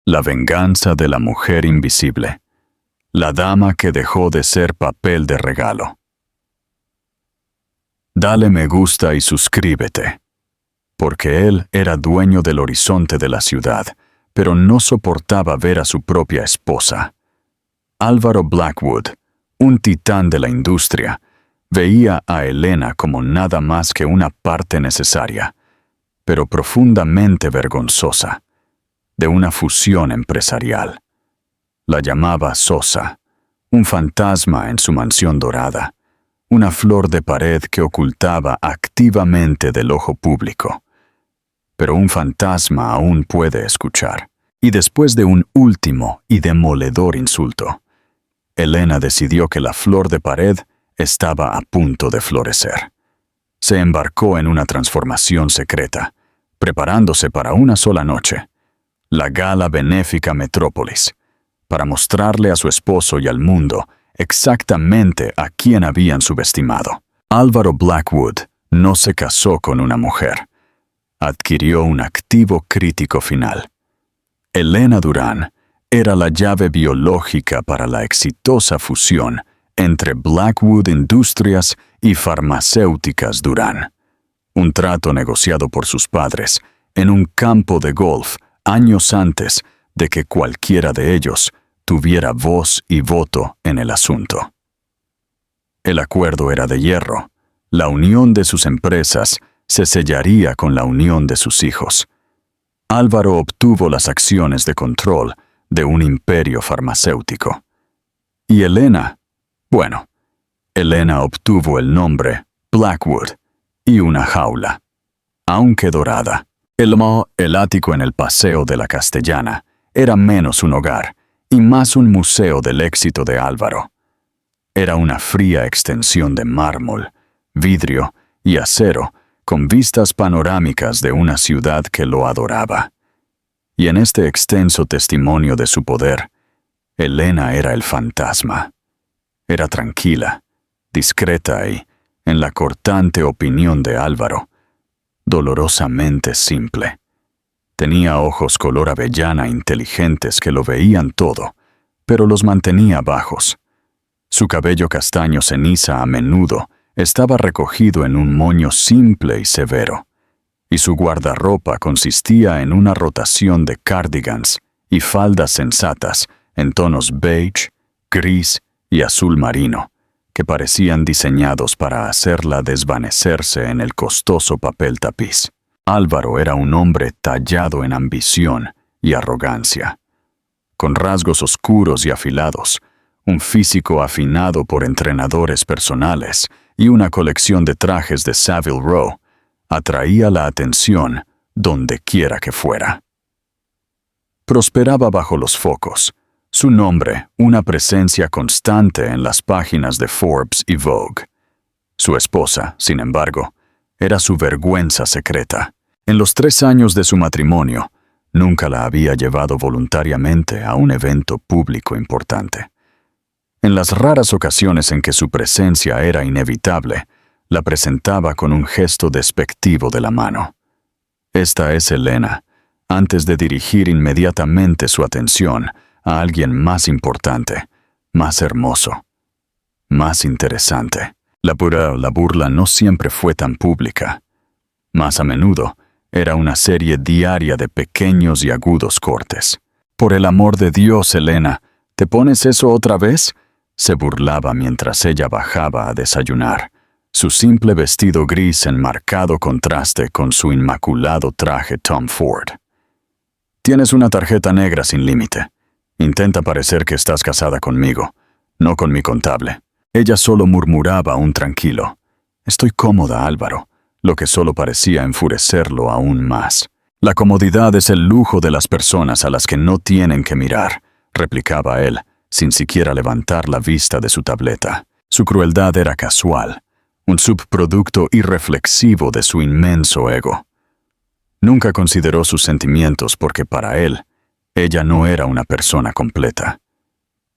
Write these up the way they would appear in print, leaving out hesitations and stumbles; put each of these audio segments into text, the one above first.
La venganza de la mujer invisible. La dama que dejó de ser papel de regalo. Dale me gusta y suscríbete. Porque él era dueño del horizonte de la ciudad, pero no soportaba ver a su propia esposa. Álvaro Blackwood, un titán de la industria, veía a Elena como nada más que una parte necesaria, pero profundamente vergonzosa, de una fusión empresarial. La llamaba Sosa, un fantasma en su mansión dorada, una flor de pared que ocultaba activamente del ojo público. Pero un fantasma aún puede escuchar. Y después de un último y demoledor insulto, Elena decidió que la flor de pared estaba a punto de florecer. Se embarcó en una transformación secreta, preparándose para una sola noche, la gala benéfica Metrópolis, para mostrarle a su esposo y al mundo exactamente a quién habían subestimado. Álvaro Blackwood no se casó con una mujer. Adquirió un activo crítico final. Elena Durán era la llave biológica para la exitosa fusión entre Blackwood Industrias y Farmacéuticas Durán. Un trato negociado por sus padres en un campo de golf años antes de que cualquiera de ellos tuviera voz y voto en el asunto. El acuerdo era de hierro. La unión de sus empresas se sellaría con la unión de sus hijos. Álvaro obtuvo las acciones de control de un imperio farmacéutico. Y Elena, Elena obtuvo el nombre Blackwood y una jaula, aunque dorada. El ático en el Paseo de la Castellana era menos un hogar y más un museo del éxito de Álvaro. Era una fría extensión de mármol, vidrio y acero con vistas panorámicas de una ciudad que lo adoraba. Y en este extenso testimonio de su poder, Elena era el fantasma. Era tranquila, discreta y, en la cortante opinión de Álvaro, dolorosamente simple. Tenía ojos color avellana inteligentes que lo veían todo, pero los mantenía bajos. Su cabello castaño ceniza a menudo estaba recogido en un moño simple y severo, y su guardarropa consistía en una rotación de cardigans y faldas sensatas en tonos beige, gris y azul marino, que parecían diseñados para hacerla desvanecerse en el costoso papel tapiz. Álvaro era un hombre tallado en ambición y arrogancia, con rasgos oscuros y afilados, un físico afinado por entrenadores personales y una colección de trajes de Savile Row, atraía la atención donde quiera que fuera. Prosperaba bajo los focos, su nombre una presencia constante en las páginas de Forbes y Vogue. Su esposa, sin embargo, era su vergüenza secreta. En los 3 años de su matrimonio, nunca la había llevado voluntariamente a un evento público importante. En las raras ocasiones en que su presencia era inevitable, la presentaba con un gesto despectivo de la mano. Esta es Elena, antes de dirigir inmediatamente su atención a alguien más importante, más hermoso, más interesante. La burla no siempre fue tan pública. Más a menudo, era una serie diaria de pequeños y agudos cortes. «Por el amor de Dios, Elena, ¿te pones eso otra vez?», se burlaba mientras ella bajaba a desayunar, su simple vestido gris en marcado contraste con su inmaculado traje Tom Ford. «Tienes una tarjeta negra sin límite. Intenta parecer que estás casada conmigo, no con mi contable». Ella solo murmuraba un tranquilo: «Estoy cómoda, Álvaro», lo que solo parecía enfurecerlo aún más. «La comodidad es el lujo de las personas a las que no tienen que mirar», replicaba él, sin siquiera levantar la vista de su tableta. Su crueldad era casual, un subproducto irreflexivo de su inmenso ego. Nunca consideró sus sentimientos porque para él, ella no era una persona completa.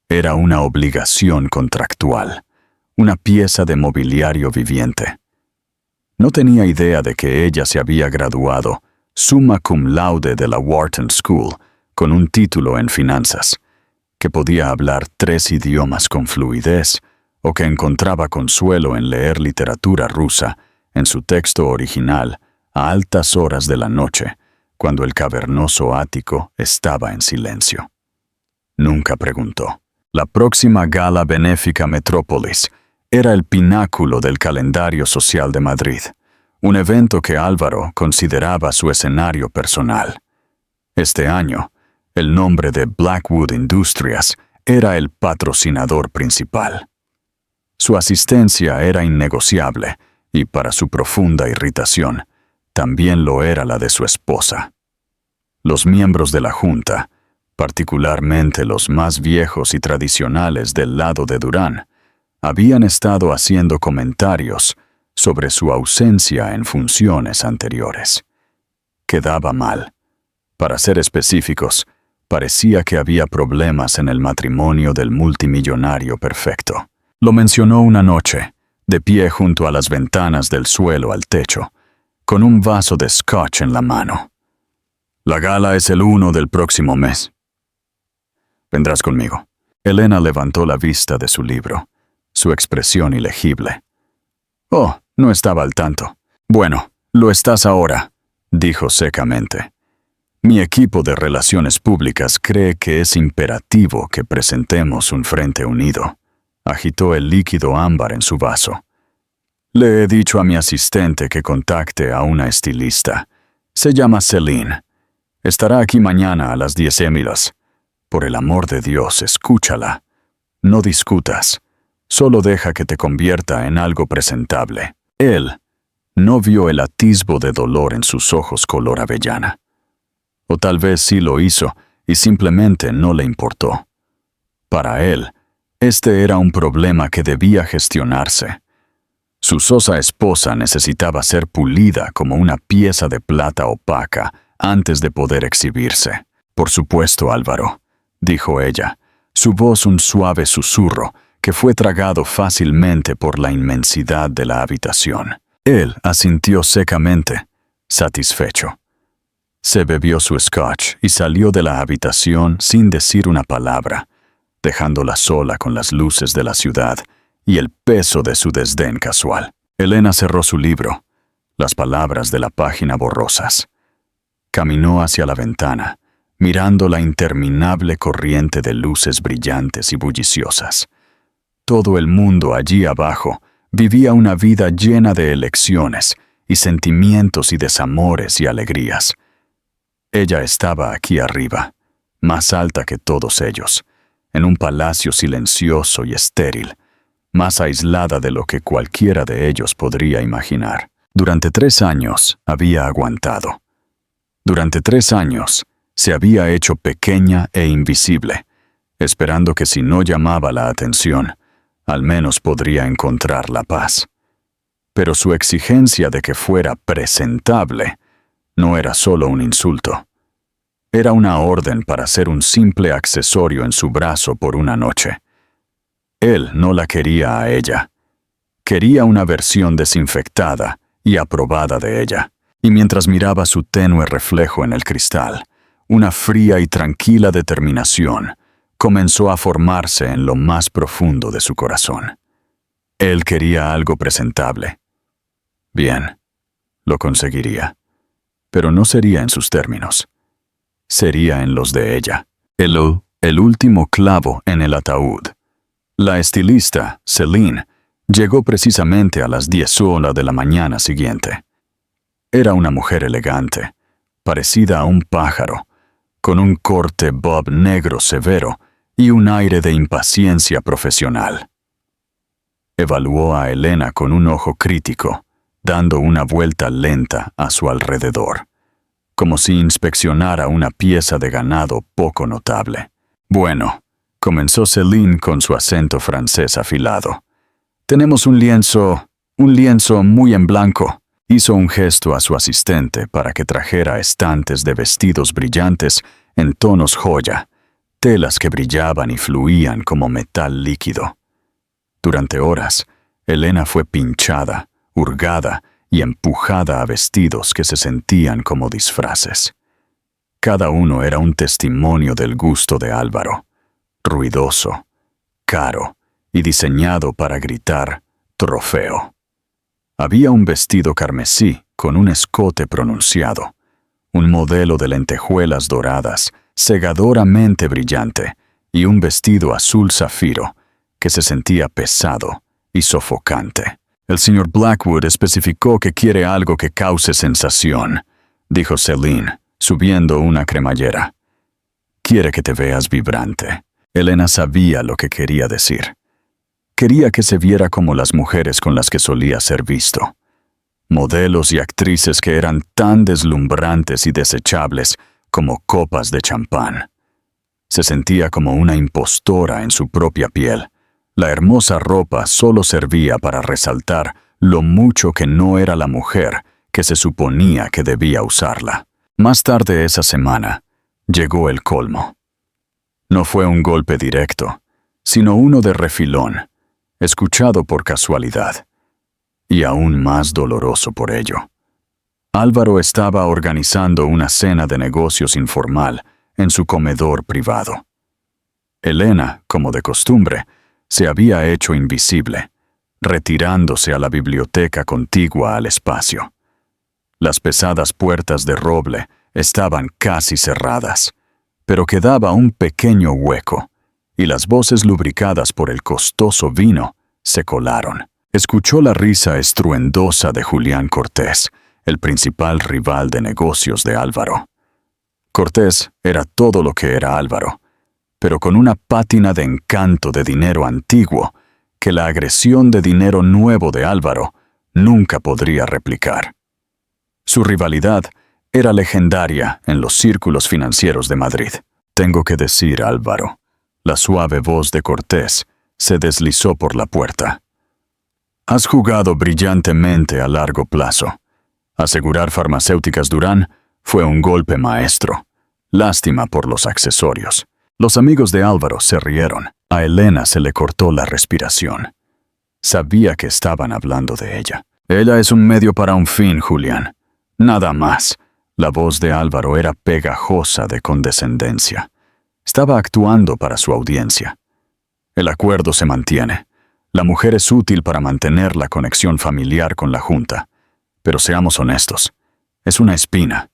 Era una obligación contractual, una pieza de mobiliario viviente. No tenía idea de que ella se había graduado summa cum laude de la Wharton School con un título en finanzas, que podía hablar 3 idiomas con fluidez o que encontraba consuelo en leer literatura rusa en su texto original a altas horas de la noche, cuando el cavernoso ático estaba en silencio. Nunca preguntó. La próxima gala benéfica Metrópolis era el pináculo del calendario social de Madrid, un evento que Álvaro consideraba su escenario personal. Este año, el nombre de Blackwood Industrias era el patrocinador principal. Su asistencia era innegociable y, para su profunda irritación, también lo era la de su esposa. Los miembros de la Junta, particularmente los más viejos y tradicionales del lado de Durán, habían estado haciendo comentarios sobre su ausencia en funciones anteriores. Quedaba mal. Para ser específicos, parecía que había problemas en el matrimonio del multimillonario perfecto. Lo mencionó una noche, de pie junto a las ventanas del suelo al techo, con un vaso de scotch en la mano. La gala es el 1 del próximo mes. Vendrás conmigo. Elena levantó la vista de su libro, su expresión ilegible. Oh, no estaba al tanto. Bueno, lo estás ahora, dijo secamente. Mi equipo de relaciones públicas cree que es imperativo que presentemos un frente unido. Agitó el líquido ámbar en su vaso. Le he dicho a mi asistente que contacte a una estilista. Se llama Celine. Estará aquí mañana a las 10 Émilas. Por el amor de Dios, escúchala. No discutas. Solo deja que te convierta en algo presentable. Él no vio el atisbo de dolor en sus ojos color avellana. O tal vez sí lo hizo y simplemente no le importó. Para él, este era un problema que debía gestionarse. Su sosa esposa necesitaba ser pulida como una pieza de plata opaca antes de poder exhibirse. Por supuesto, Álvaro, dijo ella, su voz un suave susurro que fue tragado fácilmente por la inmensidad de la habitación. Él asintió secamente, satisfecho. Se bebió su scotch y salió de la habitación sin decir una palabra, dejándola sola con las luces de la ciudad y el peso de su desdén casual. Elena cerró su libro, las palabras de la página borrosas. Caminó hacia la ventana, mirando la interminable corriente de luces brillantes y bulliciosas. Todo el mundo allí abajo vivía una vida llena de elecciones y sentimientos y desamores y alegrías. Ella estaba aquí arriba, más alta que todos ellos, en un palacio silencioso y estéril, más aislada de lo que cualquiera de ellos podría imaginar. Durante 3 años había aguantado. Durante 3 años se había hecho pequeña e invisible, esperando que si no llamaba la atención, al menos podría encontrar la paz. Pero su exigencia de que fuera presentable no era solo un insulto. Era una orden para ser un simple accesorio en su brazo por una noche. Él no la quería a ella. Quería una versión desinfectada y aprobada de ella. Y mientras miraba su tenue reflejo en el cristal, una fría y tranquila determinación comenzó a formarse en lo más profundo de su corazón. Él quería algo presentable. Bien, lo conseguiría. Pero no sería en sus términos. Sería en los de ella. El último clavo en el ataúd. La estilista, Celine, llegó precisamente a las 10 horas de la mañana siguiente. Era una mujer elegante, parecida a un pájaro, con un corte bob negro severo y un aire de impaciencia profesional. Evaluó a Elena con un ojo crítico, dando una vuelta lenta a su alrededor, como si inspeccionara una pieza de ganado poco notable. Bueno, comenzó Celine con su acento francés afilado. Tenemos un lienzo muy en blanco. Hizo un gesto a su asistente para que trajera estantes de vestidos brillantes en tonos joya, telas que brillaban y fluían como metal líquido. Durante horas, Elena fue pinchada, hurgada y empujada a vestidos que se sentían como disfraces. Cada uno era un testimonio del gusto de Álvaro. Ruidoso, caro y diseñado para gritar trofeo. Había un vestido carmesí con un escote pronunciado, un modelo de lentejuelas doradas, cegadoramente brillante, y un vestido azul zafiro que se sentía pesado y sofocante. El señor Blackwood especificó que quiere algo que cause sensación, dijo Celine, subiendo una cremallera. Quiere que te veas vibrante. Elena sabía lo que quería decir. Quería que se viera como las mujeres con las que solía ser visto. Modelos y actrices que eran tan deslumbrantes y desechables como copas de champán. Se sentía como una impostora en su propia piel. La hermosa ropa solo servía para resaltar lo mucho que no era la mujer que se suponía que debía usarla. Más tarde esa semana, llegó el colmo. No fue un golpe directo, sino uno de refilón, escuchado por casualidad, y aún más doloroso por ello. Álvaro estaba organizando una cena de negocios informal en su comedor privado. Elena, como de costumbre, se había hecho invisible, retirándose a la biblioteca contigua al espacio. Las pesadas puertas de roble estaban casi cerradas, pero quedaba un pequeño hueco, y las voces lubricadas por el costoso vino se colaron. Escuchó la risa estruendosa de Julián Cortés, el principal rival de negocios de Álvaro. Cortés era todo lo que era Álvaro, pero con una pátina de encanto de dinero antiguo que la agresión de dinero nuevo de Álvaro nunca podría replicar. Su rivalidad era legendaria en los círculos financieros de Madrid. Tengo que decir, Álvaro, la suave voz de Cortés se deslizó por la puerta. Has jugado brillantemente a largo plazo. Asegurar Farmacéuticas Durán fue un golpe maestro. Lástima por los accesorios. Los amigos de Álvaro se rieron. A Elena se le cortó la respiración. Sabía que estaban hablando de ella. Ella es un medio para un fin, Julián. Nada más. La voz de Álvaro era pegajosa de condescendencia. Estaba actuando para su audiencia. El acuerdo se mantiene. La mujer es útil para mantener la conexión familiar con la Junta. Pero seamos honestos. Es una espina.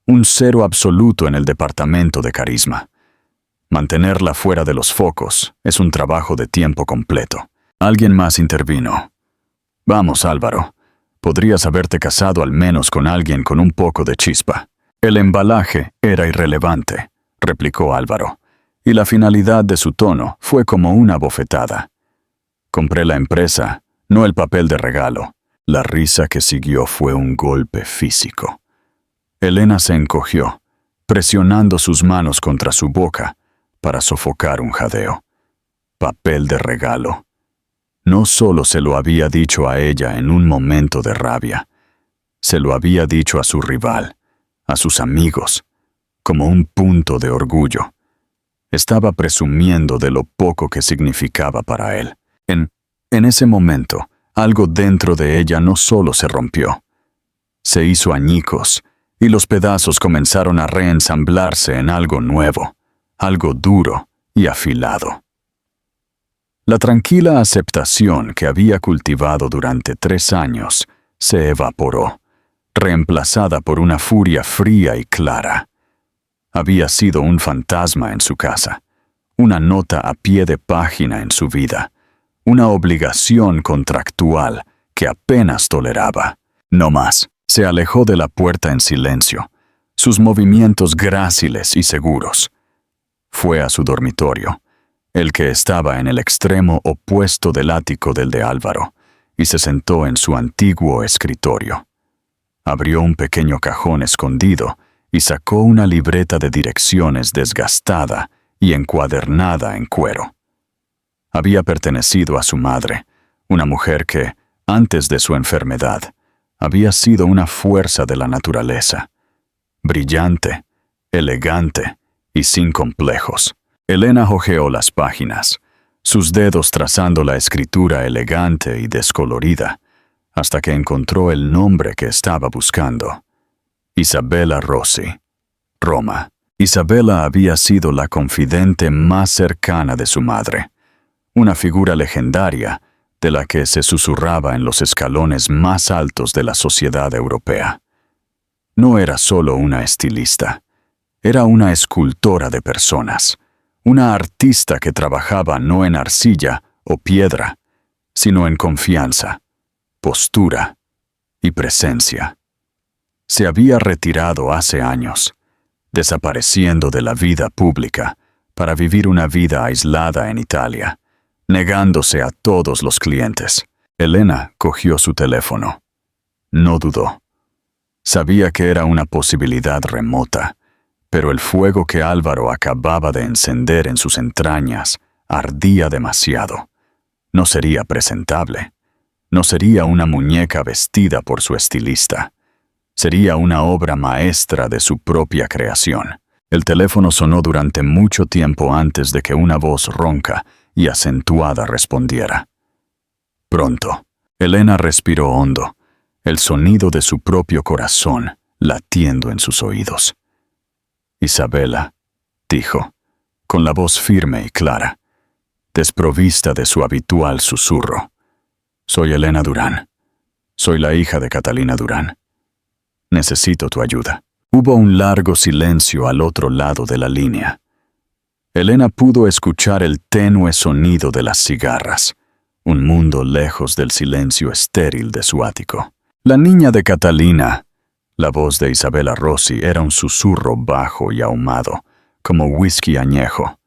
Un cero absoluto en el departamento de carisma. Mantenerla fuera de los focos es un trabajo de tiempo completo. Alguien más intervino. Vamos, Álvaro. Podrías haberte casado al menos con alguien con un poco de chispa. El embalaje era irrelevante, replicó Álvaro, y la finalidad de su tono fue como una bofetada. Compré la empresa, no el papel de regalo. La risa que siguió fue un golpe físico. Elena se encogió, presionando sus manos contra su boca para sofocar un jadeo. Papel de regalo. No solo se lo había dicho a ella en un momento de rabia, se lo había dicho a su rival, a sus amigos, como un punto de orgullo. Estaba presumiendo de lo poco que significaba para él. En ese momento, algo dentro de ella no solo se rompió, se hizo añicos, y los pedazos comenzaron a reensamblarse en algo nuevo, algo duro y afilado. La tranquila aceptación que había cultivado durante 3 años se evaporó, reemplazada por una furia fría y clara. Había sido un fantasma en su casa, una nota a pie de página en su vida, una obligación contractual que apenas toleraba. No más. Se alejó de la puerta en silencio, sus movimientos gráciles y seguros. Fue a su dormitorio, el que estaba en el extremo opuesto del ático del de Álvaro, y se sentó en su antiguo escritorio. Abrió un pequeño cajón escondido y sacó una libreta de direcciones desgastada y encuadernada en cuero. Había pertenecido a su madre, una mujer que, antes de su enfermedad, había sido una fuerza de la naturaleza, brillante, elegante y sin complejos. Elena hojeó las páginas, sus dedos trazando la escritura elegante y descolorida, hasta que encontró el nombre que estaba buscando. Isabella Rossi. Roma. Isabela había sido la confidente más cercana de su madre, una figura legendaria de la que se susurraba en los escalones más altos de la sociedad europea. No era solo una estilista, era una escultora de personas, una artista que trabajaba no en arcilla o piedra, sino en confianza, postura y presencia. Se había retirado hace años, desapareciendo de la vida pública para vivir una vida aislada en Italia, negándose a todos los clientes. Elena cogió su teléfono. No dudó. Sabía que era una posibilidad remota, pero el fuego que Álvaro acababa de encender en sus entrañas ardía demasiado. No sería presentable. No sería una muñeca vestida por su estilista. Sería una obra maestra de su propia creación. El teléfono sonó durante mucho tiempo antes de que una voz ronca y acentuada respondiera. Pronto, Elena respiró hondo, el sonido de su propio corazón latiendo en sus oídos. Isabela, dijo, con la voz firme y clara, desprovista de su habitual susurro. Soy Elena Durán. Soy la hija de Catalina Durán. Necesito tu ayuda. Hubo un largo silencio al otro lado de la línea. Elena pudo escuchar el tenue sonido de las cigarras, un mundo lejos del silencio estéril de su ático. La niña de Catalina. La voz de Isabela Rossi era un susurro bajo y ahumado, como whisky añejo.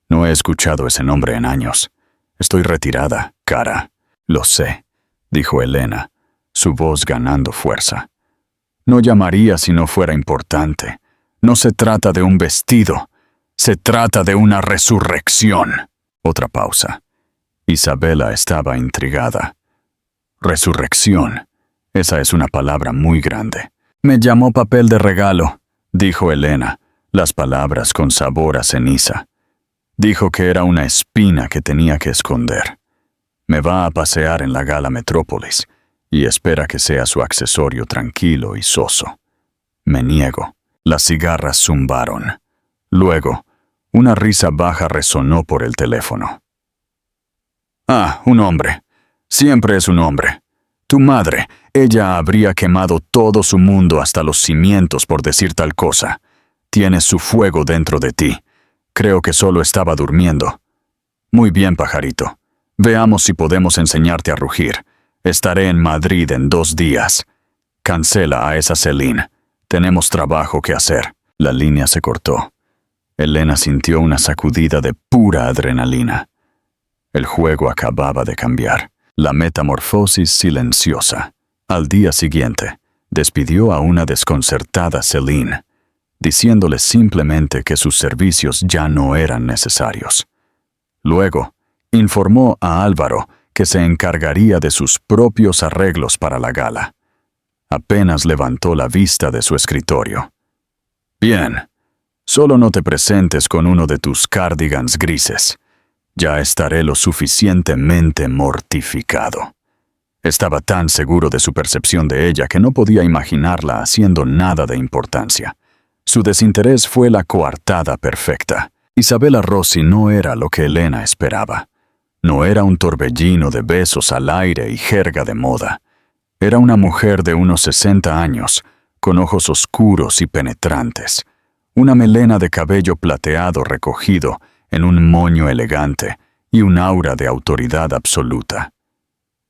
No he escuchado ese nombre en años. Estoy retirada, cara. Lo sé, dijo Elena, su voz ganando fuerza. No llamaría si no fuera importante. No se trata de un vestido. Se trata de una resurrección. Otra pausa. Isabela estaba intrigada. Resurrección. Esa es una palabra muy grande. Me llamó papel de regalo, dijo Elena, las palabras con sabor a ceniza. Dijo que era una espina que tenía que esconder. Me va a pasear en la Gala Metrópolis y espera que sea su accesorio tranquilo y soso. Me niego. Las cigarras zumbaron. Luego, una risa baja resonó por el teléfono. Ah, un hombre. Siempre es un hombre. Tu madre, ella habría quemado todo su mundo hasta los cimientos por decir tal cosa. Tienes su fuego dentro de ti. Creo que solo estaba durmiendo. Muy bien, pajarito. Veamos si podemos enseñarte a rugir. Estaré en Madrid en 2 días. Cancela a esa Celine. Tenemos trabajo que hacer. La línea se cortó. Elena sintió una sacudida de pura adrenalina. El juego acababa de cambiar. La metamorfosis silenciosa. Al día siguiente, despidió a una desconcertada Celine, diciéndole simplemente que sus servicios ya no eran necesarios. Luego, informó a Álvaro que se encargaría de sus propios arreglos para la gala. Apenas levantó la vista de su escritorio. Bien, solo no te presentes con uno de tus cardigans grises. Ya estaré lo suficientemente mortificado. Estaba tan seguro de su percepción de ella que no podía imaginarla haciendo nada de importancia. Su desinterés fue la coartada perfecta. Isabela Rossi no era lo que Elena esperaba. No era un torbellino de besos al aire y jerga de moda. Era una mujer de unos 60 años, con ojos oscuros y penetrantes, una melena de cabello plateado recogido en un moño elegante y un aura de autoridad absoluta.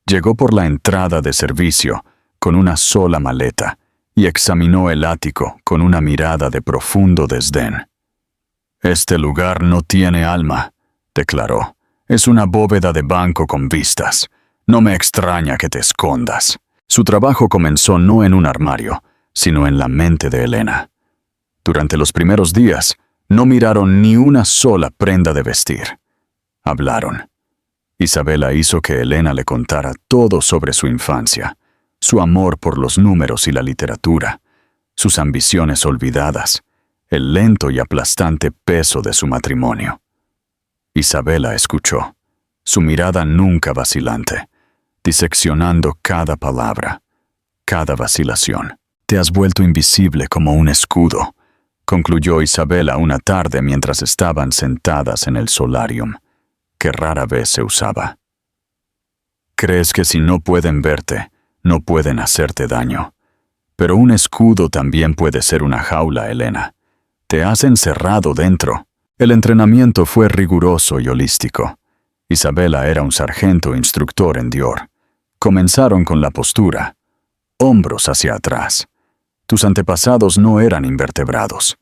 Llegó por la entrada de servicio con una sola maleta y examinó el ático con una mirada de profundo desdén. «Este lugar no tiene alma», declaró. «Es una bóveda de banco con vistas. No me extraña que te escondas». Su trabajo comenzó no en un armario, sino en la mente de Elena. Durante los primeros días, no miraron ni una sola prenda de vestir. Hablaron. Isabela hizo que Elena le contara todo sobre su infancia, su amor por los números y la literatura, sus ambiciones olvidadas, el lento y aplastante peso de su matrimonio. Isabela escuchó, su mirada nunca vacilante, diseccionando cada palabra, cada vacilación. «Te has vuelto invisible como un escudo. concluyó Isabela una tarde mientras estaban sentadas en el solarium, que rara vez se usaba. Crees que si no pueden verte, no pueden hacerte daño. Pero un escudo también puede ser una jaula, Elena. Te has encerrado dentro. El entrenamiento fue riguroso y holístico. Isabela era un sargento instructor en Dior. Comenzaron con la postura, hombros hacia atrás. Tus antepasados no eran invertebrados.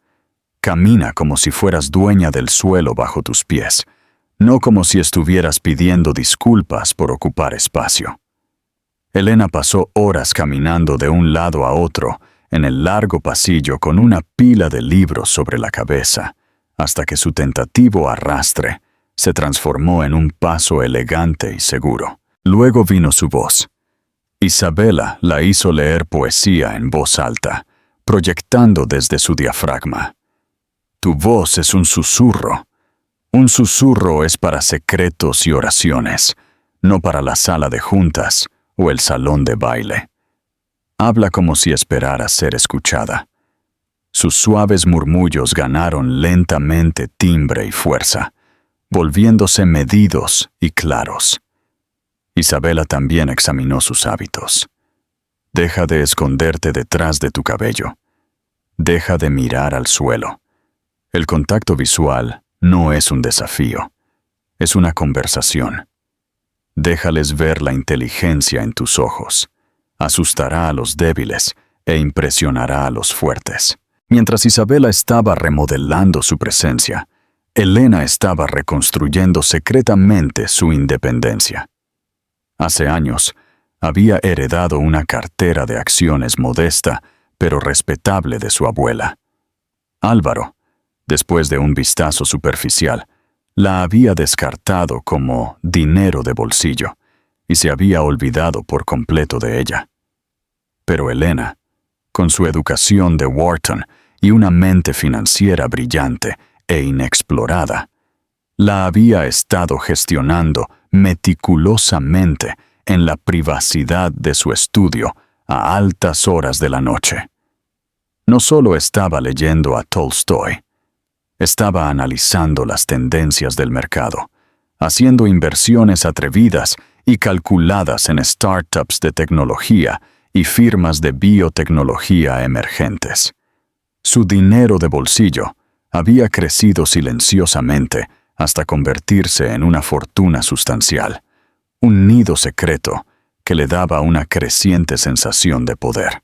Camina como si fueras dueña del suelo bajo tus pies, no como si estuvieras pidiendo disculpas por ocupar espacio. Elena pasó horas caminando de un lado a otro en el largo pasillo con una pila de libros sobre la cabeza, hasta que su tentativo arrastre se transformó en un paso elegante y seguro. Luego vino su voz. Isabela la hizo leer poesía en voz alta, proyectando desde su diafragma. Tu voz es un susurro. Un susurro es para secretos y oraciones, no para la sala de juntas o el salón de baile. Habla como si esperara ser escuchada. Sus suaves murmullos ganaron lentamente timbre y fuerza, volviéndose medidos y claros. Isabela también examinó sus hábitos. Deja de esconderte detrás de tu cabello. Deja de mirar al suelo. El contacto visual no es un desafío, es una conversación. Déjales ver la inteligencia en tus ojos. Asustará a los débiles e impresionará a los fuertes. Mientras Isabela estaba remodelando su presencia, Elena estaba reconstruyendo secretamente su independencia. Hace años, había heredado una cartera de acciones modesta, pero respetable de su abuela. Álvaro, después de un vistazo superficial, la había descartado como dinero de bolsillo y se había olvidado por completo de ella. Pero Elena, con su educación de Wharton y una mente financiera brillante e inexplorada, la había estado gestionando meticulosamente en la privacidad de su estudio a altas horas de la noche. No solo estaba leyendo a Tolstoy, estaba analizando las tendencias del mercado, haciendo inversiones atrevidas y calculadas en startups de tecnología y firmas de biotecnología emergentes. Su dinero de bolsillo había crecido silenciosamente hasta convertirse en una fortuna sustancial, un nido secreto que le daba una creciente sensación de poder.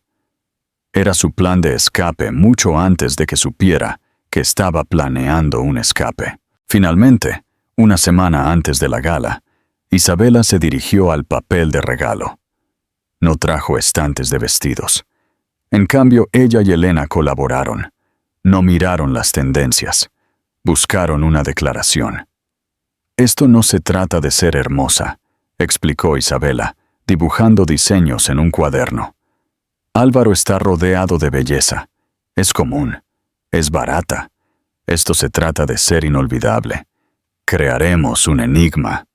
Era su plan de escape mucho antes de que supiera que estaba planeando un escape. Finalmente, una semana antes de la gala, Isabela se dirigió al papel de regalo. No trajo estantes de vestidos. En cambio, ella y Elena colaboraron. No miraron las tendencias. Buscaron una declaración. Esto no se trata de ser hermosa, explicó Isabela, dibujando diseños en un cuaderno. Álvaro está rodeado de belleza. Es común. Es barata. Esto se trata de ser inolvidable. Crearemos un enigma.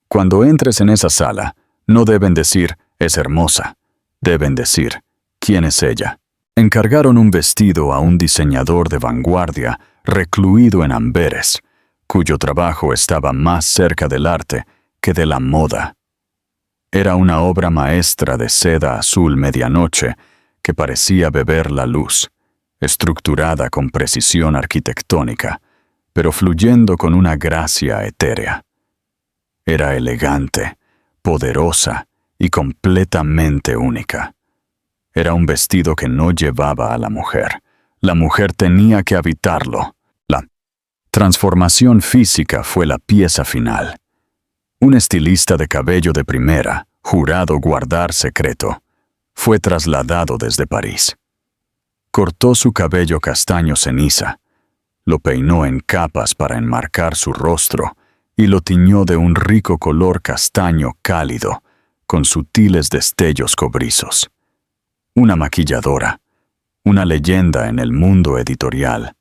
Cuando entres en esa sala, no deben decir, es hermosa. Deben decir, ¿quién es ella? Encargaron un vestido a un diseñador de vanguardia recluido en Amberes, cuyo trabajo estaba más cerca del arte que de la moda. Era una obra maestra de seda azul medianoche que parecía beber la luz, estructurada con precisión arquitectónica, pero fluyendo con una gracia etérea. Era elegante, poderosa y completamente única. Era un vestido que no llevaba a la mujer. La mujer tenía que habitarlo. La transformación física fue la pieza final. Un estilista de cabello de primera, jurado guardar secreto, fue trasladado desde París. Cortó su cabello castaño ceniza, lo peinó en capas para enmarcar su rostro y lo tiñó de un rico color castaño cálido, con sutiles destellos cobrizos. Una maquilladora, una leyenda en el mundo editorial,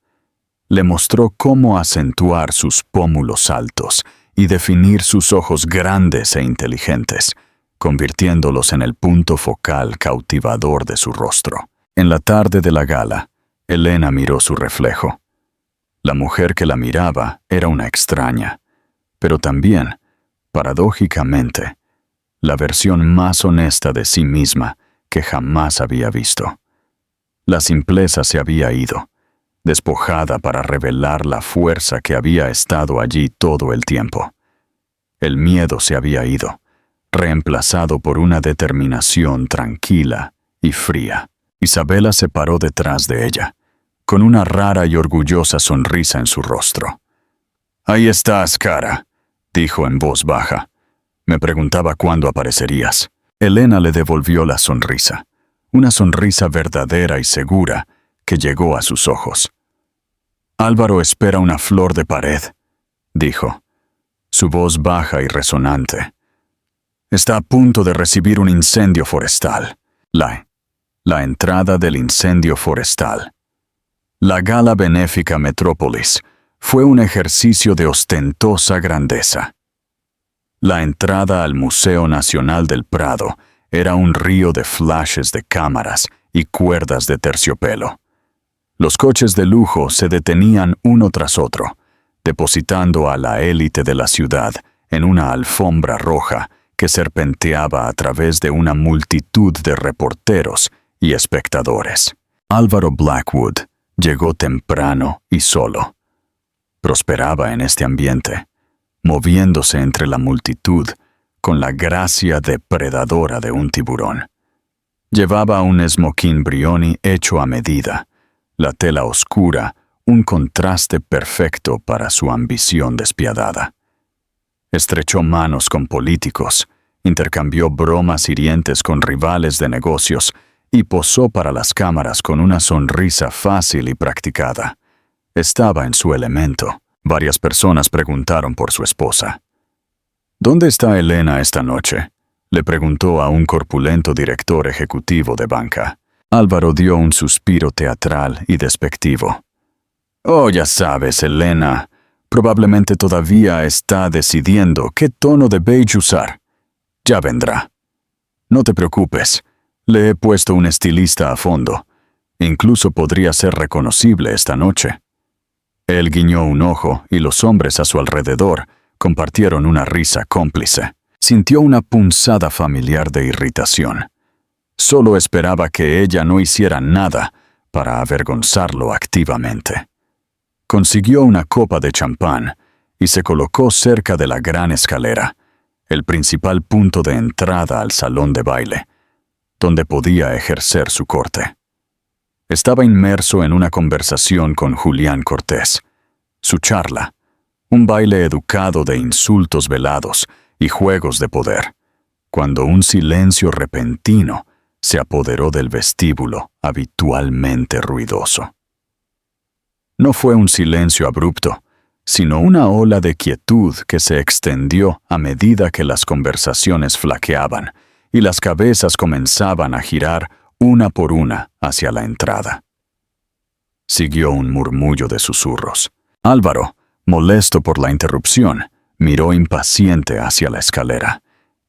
le mostró cómo acentuar sus pómulos altos y definir sus ojos grandes e inteligentes, convirtiéndolos en el punto focal cautivador de su rostro. En la tarde de la gala, Elena miró su reflejo. La mujer que la miraba era una extraña, pero también, paradójicamente, la versión más honesta de sí misma que jamás había visto. La simpleza se había ido, despojada para revelar la fuerza que había estado allí todo el tiempo. El miedo se había ido, reemplazado por una determinación tranquila y fría. Isabela se paró detrás de ella, con una rara y orgullosa sonrisa en su rostro. «Ahí estás, cara», dijo en voz baja. «Me preguntaba cuándo aparecerías». Elena le devolvió la sonrisa, una sonrisa verdadera y segura que llegó a sus ojos. «Álvaro espera una flor de pared», dijo, su voz baja y resonante. «Está a punto de recibir un incendio forestal». La entrada del incendio forestal. La gala benéfica Metrópolis fue un ejercicio de ostentosa grandeza. La entrada al Museo Nacional del Prado era un río de flashes de cámaras y cuerdas de terciopelo. Los coches de lujo se detenían uno tras otro, depositando a la élite de la ciudad en una alfombra roja que serpenteaba a través de una multitud de reporteros y espectadores. Álvaro Blackwood llegó temprano y solo. Prosperaba en este ambiente, moviéndose entre la multitud con la gracia depredadora de un tiburón. Llevaba un smoking Brioni hecho a medida, la tela oscura, un contraste perfecto para su ambición despiadada. Estrechó manos con políticos, intercambió bromas hirientes con rivales de negocios y posó para las cámaras con una sonrisa fácil y practicada. Estaba en su elemento. Varias personas preguntaron por su esposa. «¿Dónde está Elena esta noche?», le preguntó a un corpulento director ejecutivo de banca. Álvaro dio un suspiro teatral y despectivo. «Oh, ya sabes, Elena, probablemente todavía está decidiendo qué tono de beige usar. Ya vendrá. No te preocupes, le he puesto un estilista a fondo. Incluso podría ser reconocible esta noche». Él guiñó un ojo y los hombres a su alrededor compartieron una risa cómplice. Sintió una punzada familiar de irritación. Solo esperaba que ella no hiciera nada para avergonzarlo activamente. Consiguió una copa de champán y se colocó cerca de la gran escalera, el principal punto de entrada al salón de baile, donde podía ejercer su corte. Estaba inmerso en una conversación con Julián Cortés. Su charla, un baile educado de insultos velados y juegos de poder, cuando un silencio repentino se apoderó del vestíbulo habitualmente ruidoso. No fue un silencio abrupto, sino una ola de quietud que se extendió a medida que las conversaciones flaqueaban y las cabezas comenzaban a girar una por una hacia la entrada. Siguió un murmullo de susurros. Álvaro, molesto por la interrupción, miró impaciente hacia la escalera,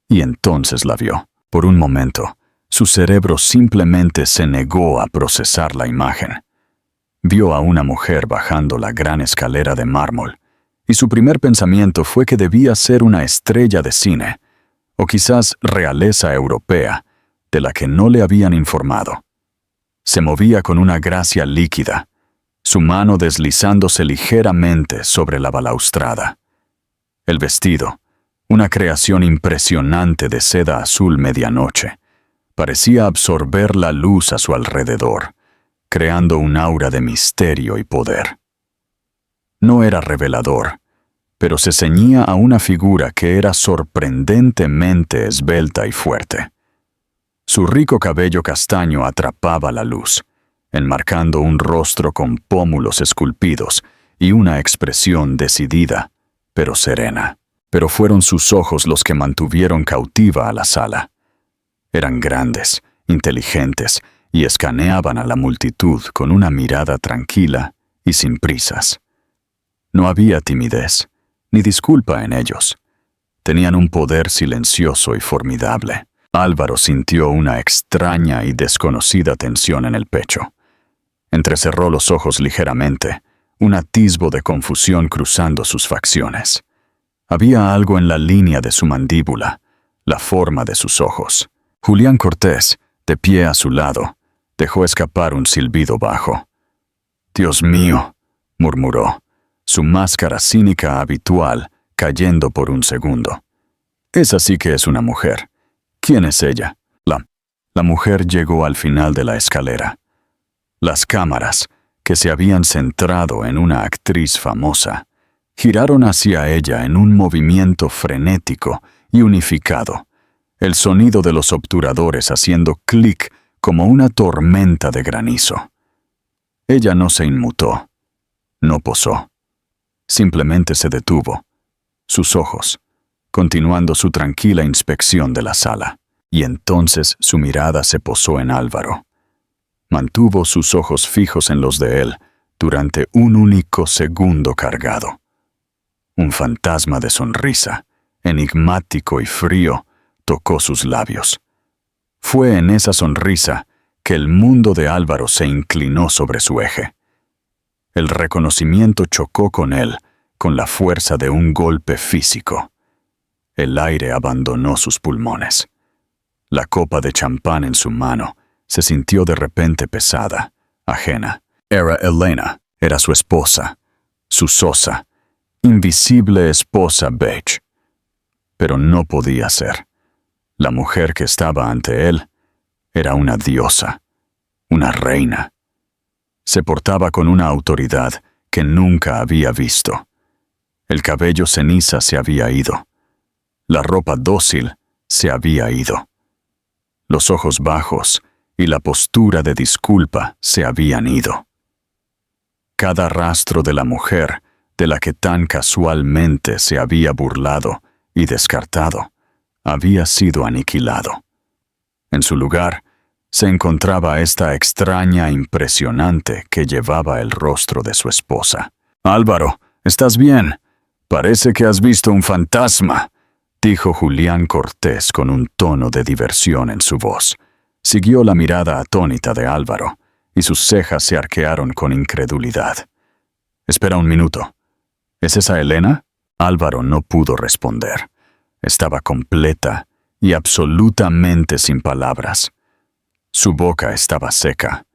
y entonces la vio. Por un momento, su cerebro simplemente se negó a procesar la imagen. Vio a una mujer bajando la gran escalera de mármol, y su primer pensamiento fue que debía ser una estrella de cine, o quizás realeza europea, de la que no le habían informado. Se movía con una gracia líquida, su mano deslizándose ligeramente sobre la balaustrada. El vestido, una creación impresionante de seda azul medianoche, parecía absorber la luz a su alrededor, creando un aura de misterio y poder. No era revelador, pero se ceñía a una figura que era sorprendentemente esbelta y fuerte. Su rico cabello castaño atrapaba la luz, enmarcando un rostro con pómulos esculpidos y una expresión decidida, pero serena. Pero fueron sus ojos los que mantuvieron cautiva a la sala. Eran grandes, inteligentes, y escaneaban a la multitud con una mirada tranquila y sin prisas. No había timidez, ni disculpa en ellos. Tenían un poder silencioso y formidable. Álvaro sintió una extraña y desconocida tensión en el pecho. Entrecerró los ojos ligeramente, un atisbo de confusión cruzando sus facciones. Había algo en la línea de su mandíbula, la forma de sus ojos. Julián Cortés, de pie a su lado, dejó escapar un silbido bajo. «Dios mío», murmuró, su máscara cínica habitual cayendo por un segundo. «Esa sí que es una mujer. ¿Quién es ella?» La mujer llegó al final de la escalera. Las cámaras, que se habían centrado en una actriz famosa, giraron hacia ella en un movimiento frenético y unificado, el sonido de los obturadores haciendo clic como una tormenta de granizo. Ella no se inmutó, no posó. Simplemente se detuvo, sus ojos, continuando su tranquila inspección de la sala. Y entonces su mirada se posó en Álvaro. Mantuvo sus ojos fijos en los de él durante un único segundo cargado. Un fantasma de sonrisa, enigmático y frío, tocó sus labios. Fue en esa sonrisa que el mundo de Álvaro se inclinó sobre su eje. El reconocimiento chocó con él con la fuerza de un golpe físico. El aire abandonó sus pulmones. La copa de champán en su mano se sintió de repente pesada, ajena. Era Elena, era su esposa, su sosa, invisible esposa Bech. Pero no podía ser. La mujer que estaba ante él era una diosa, una reina. Se portaba con una autoridad que nunca había visto. El cabello ceniza se había ido. La ropa dócil se había ido. Los ojos bajos y la postura de disculpa se habían ido. Cada rastro de la mujer de la que tan casualmente se había burlado y descartado había sido aniquilado. En su lugar se encontraba esta extraña impresionante que llevaba el rostro de su esposa. «Álvaro, ¿estás bien? Parece que has visto un fantasma», dijo Julián Cortés con un tono de diversión en su voz. Siguió la mirada atónita de Álvaro, y sus cejas se arquearon con incredulidad. «Espera un minuto. ¿Es esa Elena?» Álvaro no pudo responder. Estaba completa y absolutamente sin palabras. Su boca estaba seca.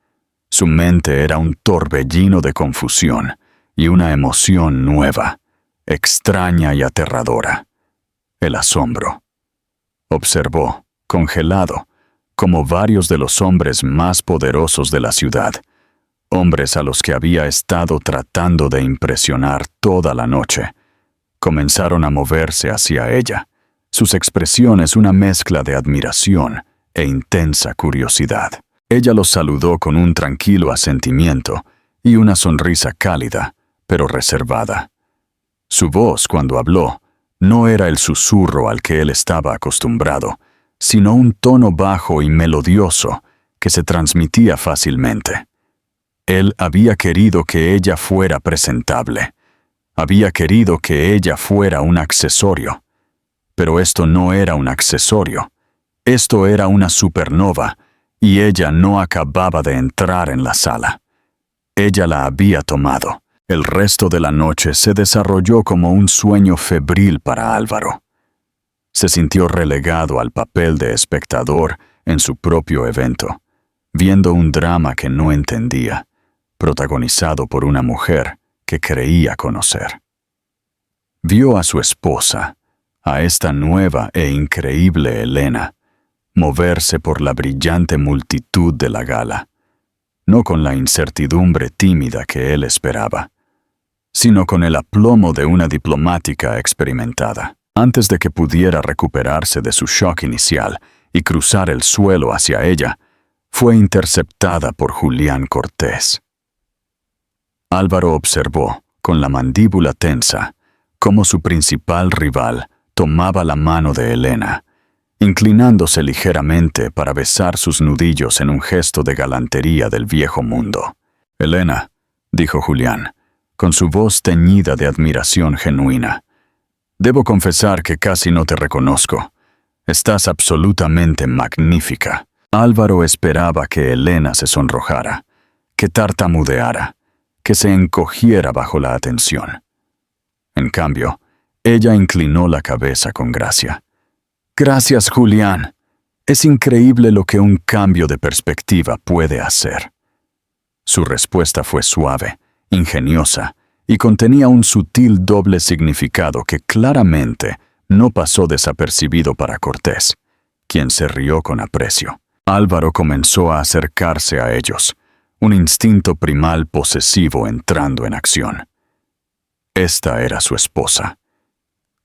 Su mente era un torbellino de confusión y una emoción nueva, extraña y aterradora. El asombro. Observó, congelado, como varios de los hombres más poderosos de la ciudad, hombres a los que había estado tratando de impresionar toda la noche, comenzaron a moverse hacia ella, sus expresiones una mezcla de admiración e intensa curiosidad. Ella los saludó con un tranquilo asentimiento y una sonrisa cálida, pero reservada. Su voz, cuando habló, no era el susurro al que él estaba acostumbrado, sino un tono bajo y melodioso que se transmitía fácilmente. Él había querido que ella fuera presentable. Había querido que ella fuera un accesorio. Pero esto no era un accesorio. Esto era una supernova, y ella no acababa de entrar en la sala. Ella la había tomado. El resto de la noche se desarrolló como un sueño febril para Álvaro. Se sintió relegado al papel de espectador en su propio evento, viendo un drama que no entendía, protagonizado por una mujer que creía conocer. Vio a su esposa, a esta nueva e increíble Elena, moverse por la brillante multitud de la gala, no con la incertidumbre tímida que él esperaba, sino con el aplomo de una diplomática experimentada. Antes de que pudiera recuperarse de su shock inicial y cruzar el suelo hacia ella, fue interceptada por Julián Cortés. Álvaro observó, con la mandíbula tensa, cómo su principal rival tomaba la mano de Elena, inclinándose ligeramente para besar sus nudillos en un gesto de galantería del viejo mundo. «Elena», dijo Julián, con su voz teñida de admiración genuina, «debo confesar que casi no te reconozco. Estás absolutamente magnífica». Álvaro esperaba que Elena se sonrojara, que tartamudeara, que se encogiera bajo la atención. En cambio, ella inclinó la cabeza con gracia. «Gracias, Julián. Es increíble lo que un cambio de perspectiva puede hacer». Su respuesta fue suave, ingeniosa, y contenía un sutil doble significado que claramente no pasó desapercibido para Cortés, quien se rió con aprecio. Álvaro comenzó a acercarse a ellos, un instinto primal posesivo entrando en acción. Esta era su esposa.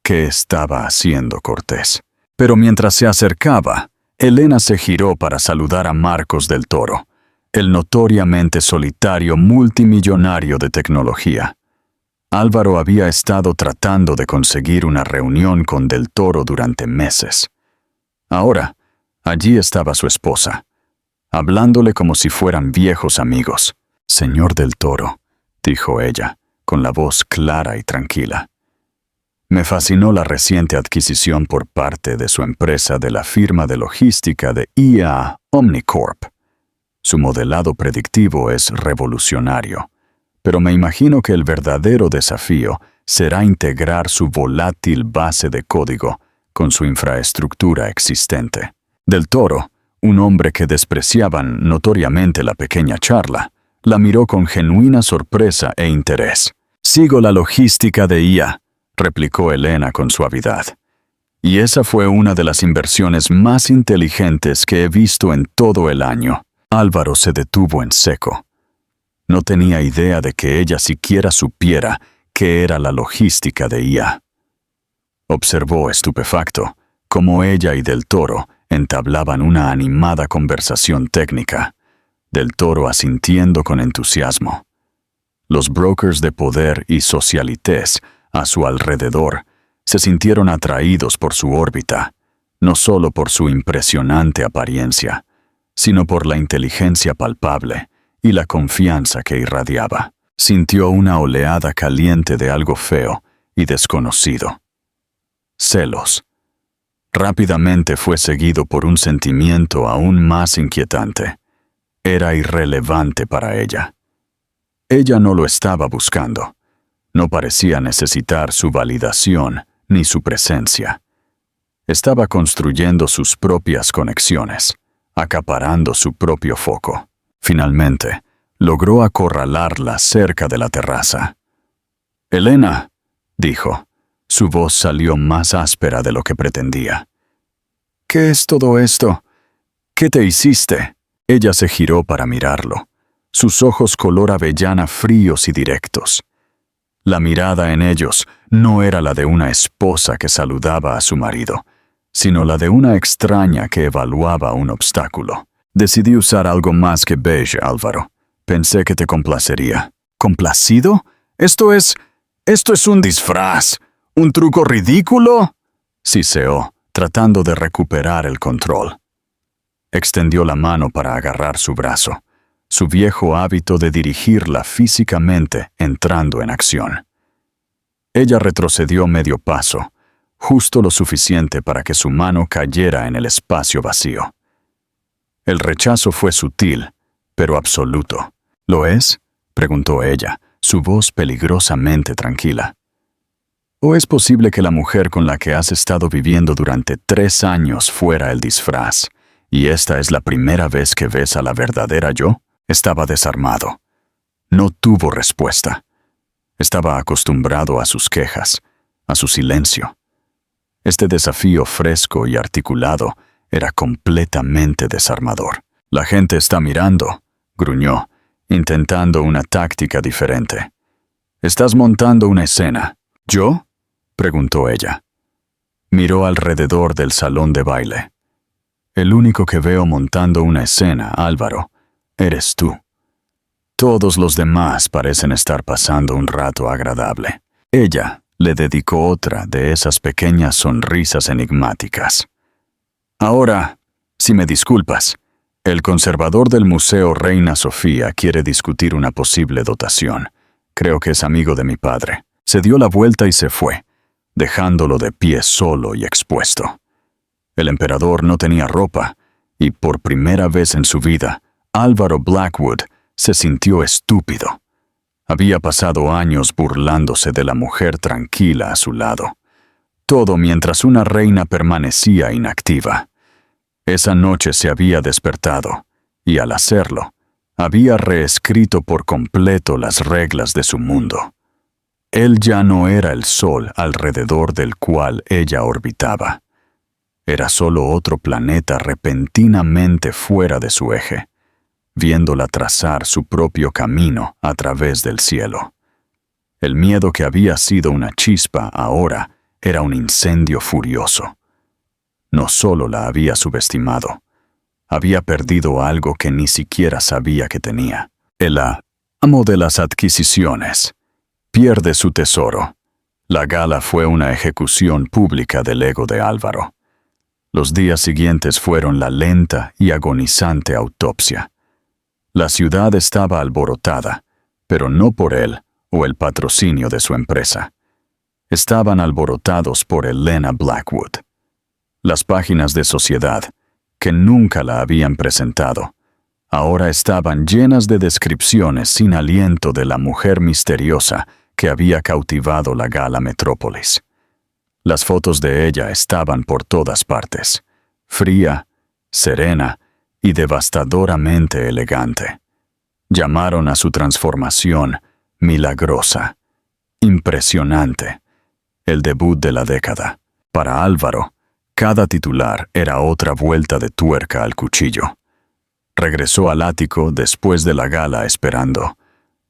¿Qué estaba haciendo Cortés? Pero mientras se acercaba, Elena se giró para saludar a Marcos del Toro, el notoriamente solitario multimillonario de tecnología. Álvaro había estado tratando de conseguir una reunión con Del Toro durante meses. Ahora, allí estaba su esposa, hablándole como si fueran viejos amigos. «Señor Del Toro», dijo ella, con la voz clara y tranquila. «Me fascinó la reciente adquisición por parte de su empresa de la firma de logística de IA Omnicorp. Su modelado predictivo es revolucionario, pero me imagino que el verdadero desafío será integrar su volátil base de código con su infraestructura existente». Del Toro, un hombre que despreciaban notoriamente la pequeña charla, la miró con genuina sorpresa e interés. «Sigo la logística de IA», replicó Elena con suavidad. «Y esa fue una de las inversiones más inteligentes que he visto en todo el año». Álvaro se detuvo en seco. No tenía idea de que ella siquiera supiera qué era la logística de IA. Observó estupefacto cómo ella y Del Toro entablaban una animada conversación técnica, Del Toro asintiendo con entusiasmo. Los brokers de poder y socialites a su alrededor se sintieron atraídos por su órbita, no solo por su impresionante apariencia, sino por la inteligencia palpable y la confianza que irradiaba. Sintió una oleada caliente de algo feo y desconocido. Celos. Rápidamente fue seguido por un sentimiento aún más inquietante. Era irrelevante para ella. Ella no lo estaba buscando. No parecía necesitar su validación ni su presencia. Estaba construyendo sus propias conexiones, acaparando su propio foco. Finalmente, logró acorralarla cerca de la terraza. «Elena», dijo. Su voz salió más áspera de lo que pretendía. «¿Qué es todo esto? ¿Qué te hiciste?» Ella se giró para mirarlo, sus ojos color avellana fríos y directos. La mirada en ellos no era la de una esposa que saludaba a su marido, sino la de una extraña que evaluaba un obstáculo. «Decidí usar algo más que beige, Álvaro. Pensé que te complacería». «¿Complacido? Esto es un disfraz. ¿Un truco ridículo?», siseó, tratando de recuperar el control. Extendió la mano para agarrar su brazo, su viejo hábito de dirigirla físicamente entrando en acción. Ella retrocedió medio paso, justo lo suficiente para que su mano cayera en el espacio vacío. El rechazo fue sutil, pero absoluto. «¿Lo es?», preguntó ella, su voz peligrosamente tranquila. ¿O es posible que la mujer con la que has estado viviendo durante 3 años fuera el disfraz, y esta es la primera vez que ves a la verdadera yo? Estaba desarmado. No tuvo respuesta. Estaba acostumbrado a sus quejas, a su silencio. Este desafío fresco y articulado era completamente desarmador. «La gente está mirando», gruñó, intentando una táctica diferente. «Estás montando una escena». «¿Yo?», preguntó ella. Miró alrededor del salón de baile. «El único que veo montando una escena, Álvaro, eres tú. Todos los demás parecen estar pasando un rato agradable». Ella le dedicó otra de esas pequeñas sonrisas enigmáticas. «Ahora, si me disculpas, el conservador del Museo Reina Sofía quiere discutir una posible dotación. Creo que es amigo de mi padre». Se dio la vuelta y se fue, dejándolo de pie solo y expuesto. El emperador no tenía ropa, y por primera vez en su vida, Álvaro Blackwood Se sintió estúpido. Había pasado años burlándose de la mujer tranquila a su lado. Todo mientras una reina permanecía inactiva. Esa noche se había despertado, y al hacerlo, había reescrito por completo las reglas de su mundo. Él ya no era el sol alrededor del cual ella orbitaba. Era solo otro planeta repentinamente fuera de su eje, viéndola trazar su propio camino a través del cielo. El miedo que había sido una chispa ahora era un incendio furioso. No solo la había subestimado, había perdido algo que ni siquiera sabía que tenía. El amo de las adquisiciones pierde su tesoro. La gala fue una ejecución pública del ego de Álvaro. Los días siguientes fueron la lenta y agonizante autopsia. La ciudad estaba alborotada, pero no por él o el patrocinio de su empresa. Estaban alborotados por Elena Blackwood. Las páginas de Sociedad, que nunca la habían presentado, ahora estaban llenas de descripciones sin aliento de la mujer misteriosa que había cautivado la gala Metrópolis. Las fotos de ella estaban por todas partes, fría, serena y devastadoramente elegante. Llamaron a su transformación milagrosa, impresionante, el debut de la década. Para Álvaro, cada titular era otra vuelta de tuerca al cuchillo. Regresó al ático después de la gala esperando,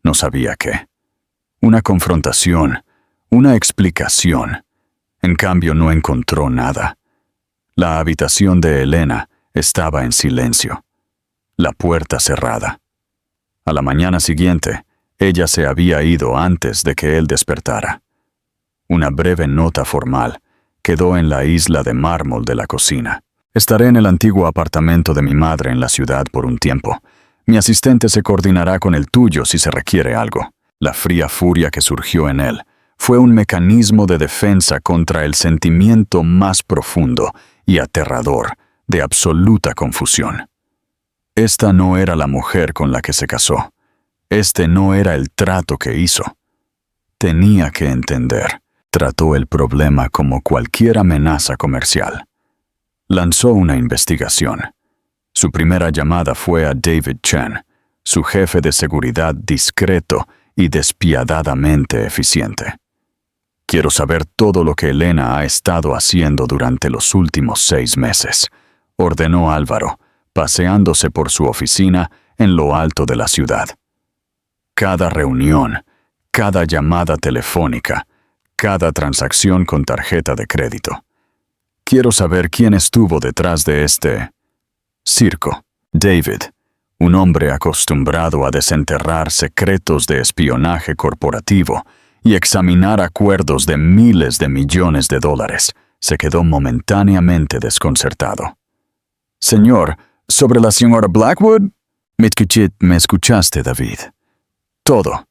no sabía qué. Una confrontación, una explicación. En cambio no encontró nada. La habitación de Elena estaba en silencio, la puerta cerrada. A la mañana siguiente, ella se había ido antes de que él despertara. Una breve nota formal quedó en la isla de mármol de la cocina. Estaré en el antiguo apartamento de mi madre en la ciudad por un tiempo. Mi asistente se coordinará con el tuyo si se requiere algo. La fría furia que surgió en él fue un mecanismo de defensa contra el sentimiento más profundo y aterrador de absoluta confusión. Esta no era la mujer con la que se casó. Este no era el trato que hizo. Tenía que entender. Trató el problema como cualquier amenaza comercial. Lanzó una investigación. Su primera llamada fue a David Chen, su jefe de seguridad discreto y despiadadamente eficiente. Quiero saber todo lo que Elena ha estado haciendo durante los últimos 6 meses, ordenó Álvaro, paseándose por su oficina en lo alto de la ciudad. Cada reunión, cada llamada telefónica, cada transacción con tarjeta de crédito. Quiero saber quién estuvo detrás de este circo. David, un hombre acostumbrado a desenterrar secretos de espionaje corporativo y examinar acuerdos de miles de millones de dólares, se quedó momentáneamente desconcertado. Señor, ¿sobre la señora Blackwood? Me escuchaste, David. Todo.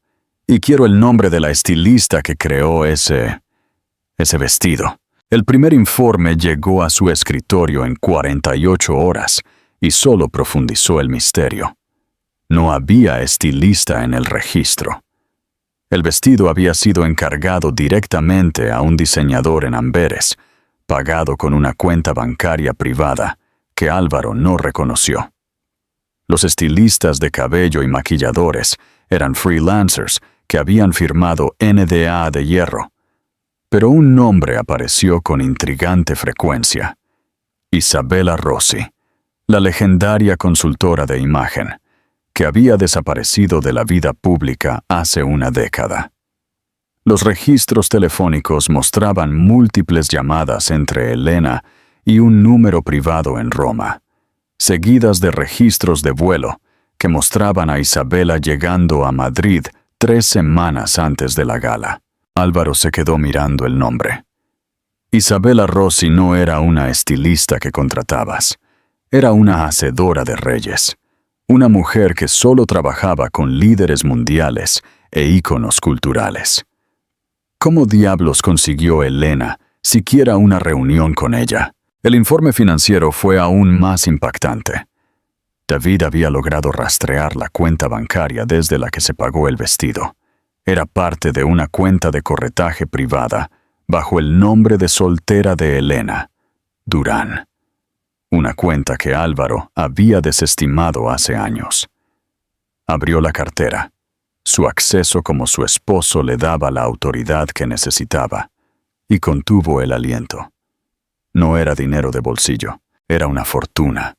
Y quiero el nombre de la estilista que creó ese vestido. El primer informe llegó a su escritorio en 48 horas y solo profundizó el misterio. No había estilista en el registro. El vestido había sido encargado directamente a un diseñador en Amberes, pagado con una cuenta bancaria privada que Álvaro no reconoció. Los estilistas de cabello y maquilladores eran freelancers que habían firmado NDA de hierro. Pero un nombre apareció con intrigante frecuencia. Isabella Rossi, la legendaria consultora de imagen, que había desaparecido de la vida pública hace una década. Los registros telefónicos mostraban múltiples llamadas entre Elena y un número privado en Roma, seguidas de registros de vuelo que mostraban a Isabella llegando a Madrid 3 semanas antes de la gala. Álvaro se quedó mirando el nombre. Isabella Rossi no era una estilista que contratabas. Era una hacedora de reyes. Una mujer que solo trabajaba con líderes mundiales e íconos culturales. ¿Cómo diablos consiguió Elena siquiera una reunión con ella? El informe financiero fue aún más impactante. David había logrado rastrear la cuenta bancaria desde la que se pagó el vestido. Era parte de una cuenta de corretaje privada bajo el nombre de soltera de Elena, Durán. Una cuenta que Álvaro había desestimado hace años. Abrió la cartera. Su acceso como su esposo le daba la autoridad que necesitaba, y contuvo el aliento. No era dinero de bolsillo, era una fortuna.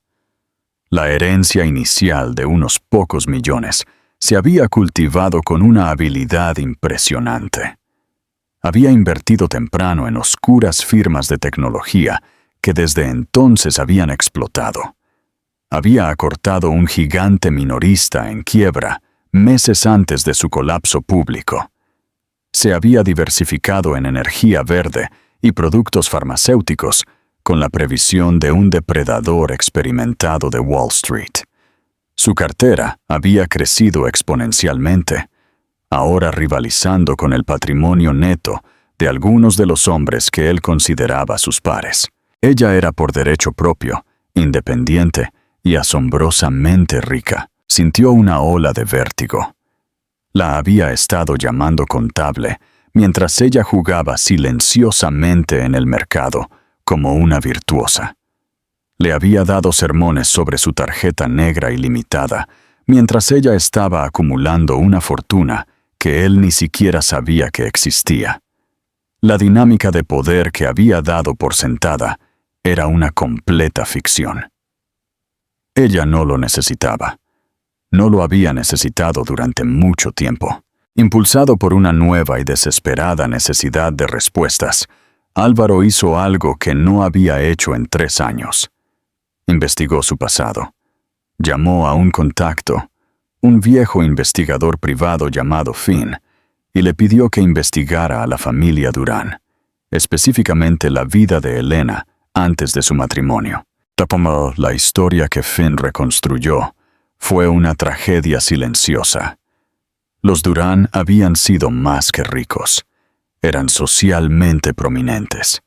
La herencia inicial de unos pocos millones se había cultivado con una habilidad impresionante. Había invertido temprano en oscuras firmas de tecnología que desde entonces habían explotado. Había acortado un gigante minorista en quiebra meses antes de su colapso público. Se había diversificado en energía verde y productos farmacéuticos con la previsión de un depredador experimentado de Wall Street. Su cartera había crecido exponencialmente, ahora rivalizando con el patrimonio neto de algunos de los hombres que él consideraba sus pares. Ella era por derecho propio, independiente y asombrosamente rica. Sintió una ola de vértigo. La había estado llamando contable mientras ella jugaba silenciosamente en el mercado como una virtuosa. Le había dado sermones sobre su tarjeta negra ilimitada mientras ella estaba acumulando una fortuna que él ni siquiera sabía que existía. La dinámica de poder que había dado por sentada era una completa ficción. Ella no lo necesitaba. No lo había necesitado durante mucho tiempo. Impulsado por una nueva y desesperada necesidad de respuestas, Álvaro hizo algo que no había hecho en 3 años. Investigó su pasado. Llamó a un contacto, un viejo investigador privado llamado Finn, y le pidió que investigara a la familia Durán, específicamente la vida de Elena antes de su matrimonio. Como la historia que Finn reconstruyó fue una tragedia silenciosa. Los Durán habían sido más que ricos. Eran socialmente prominentes.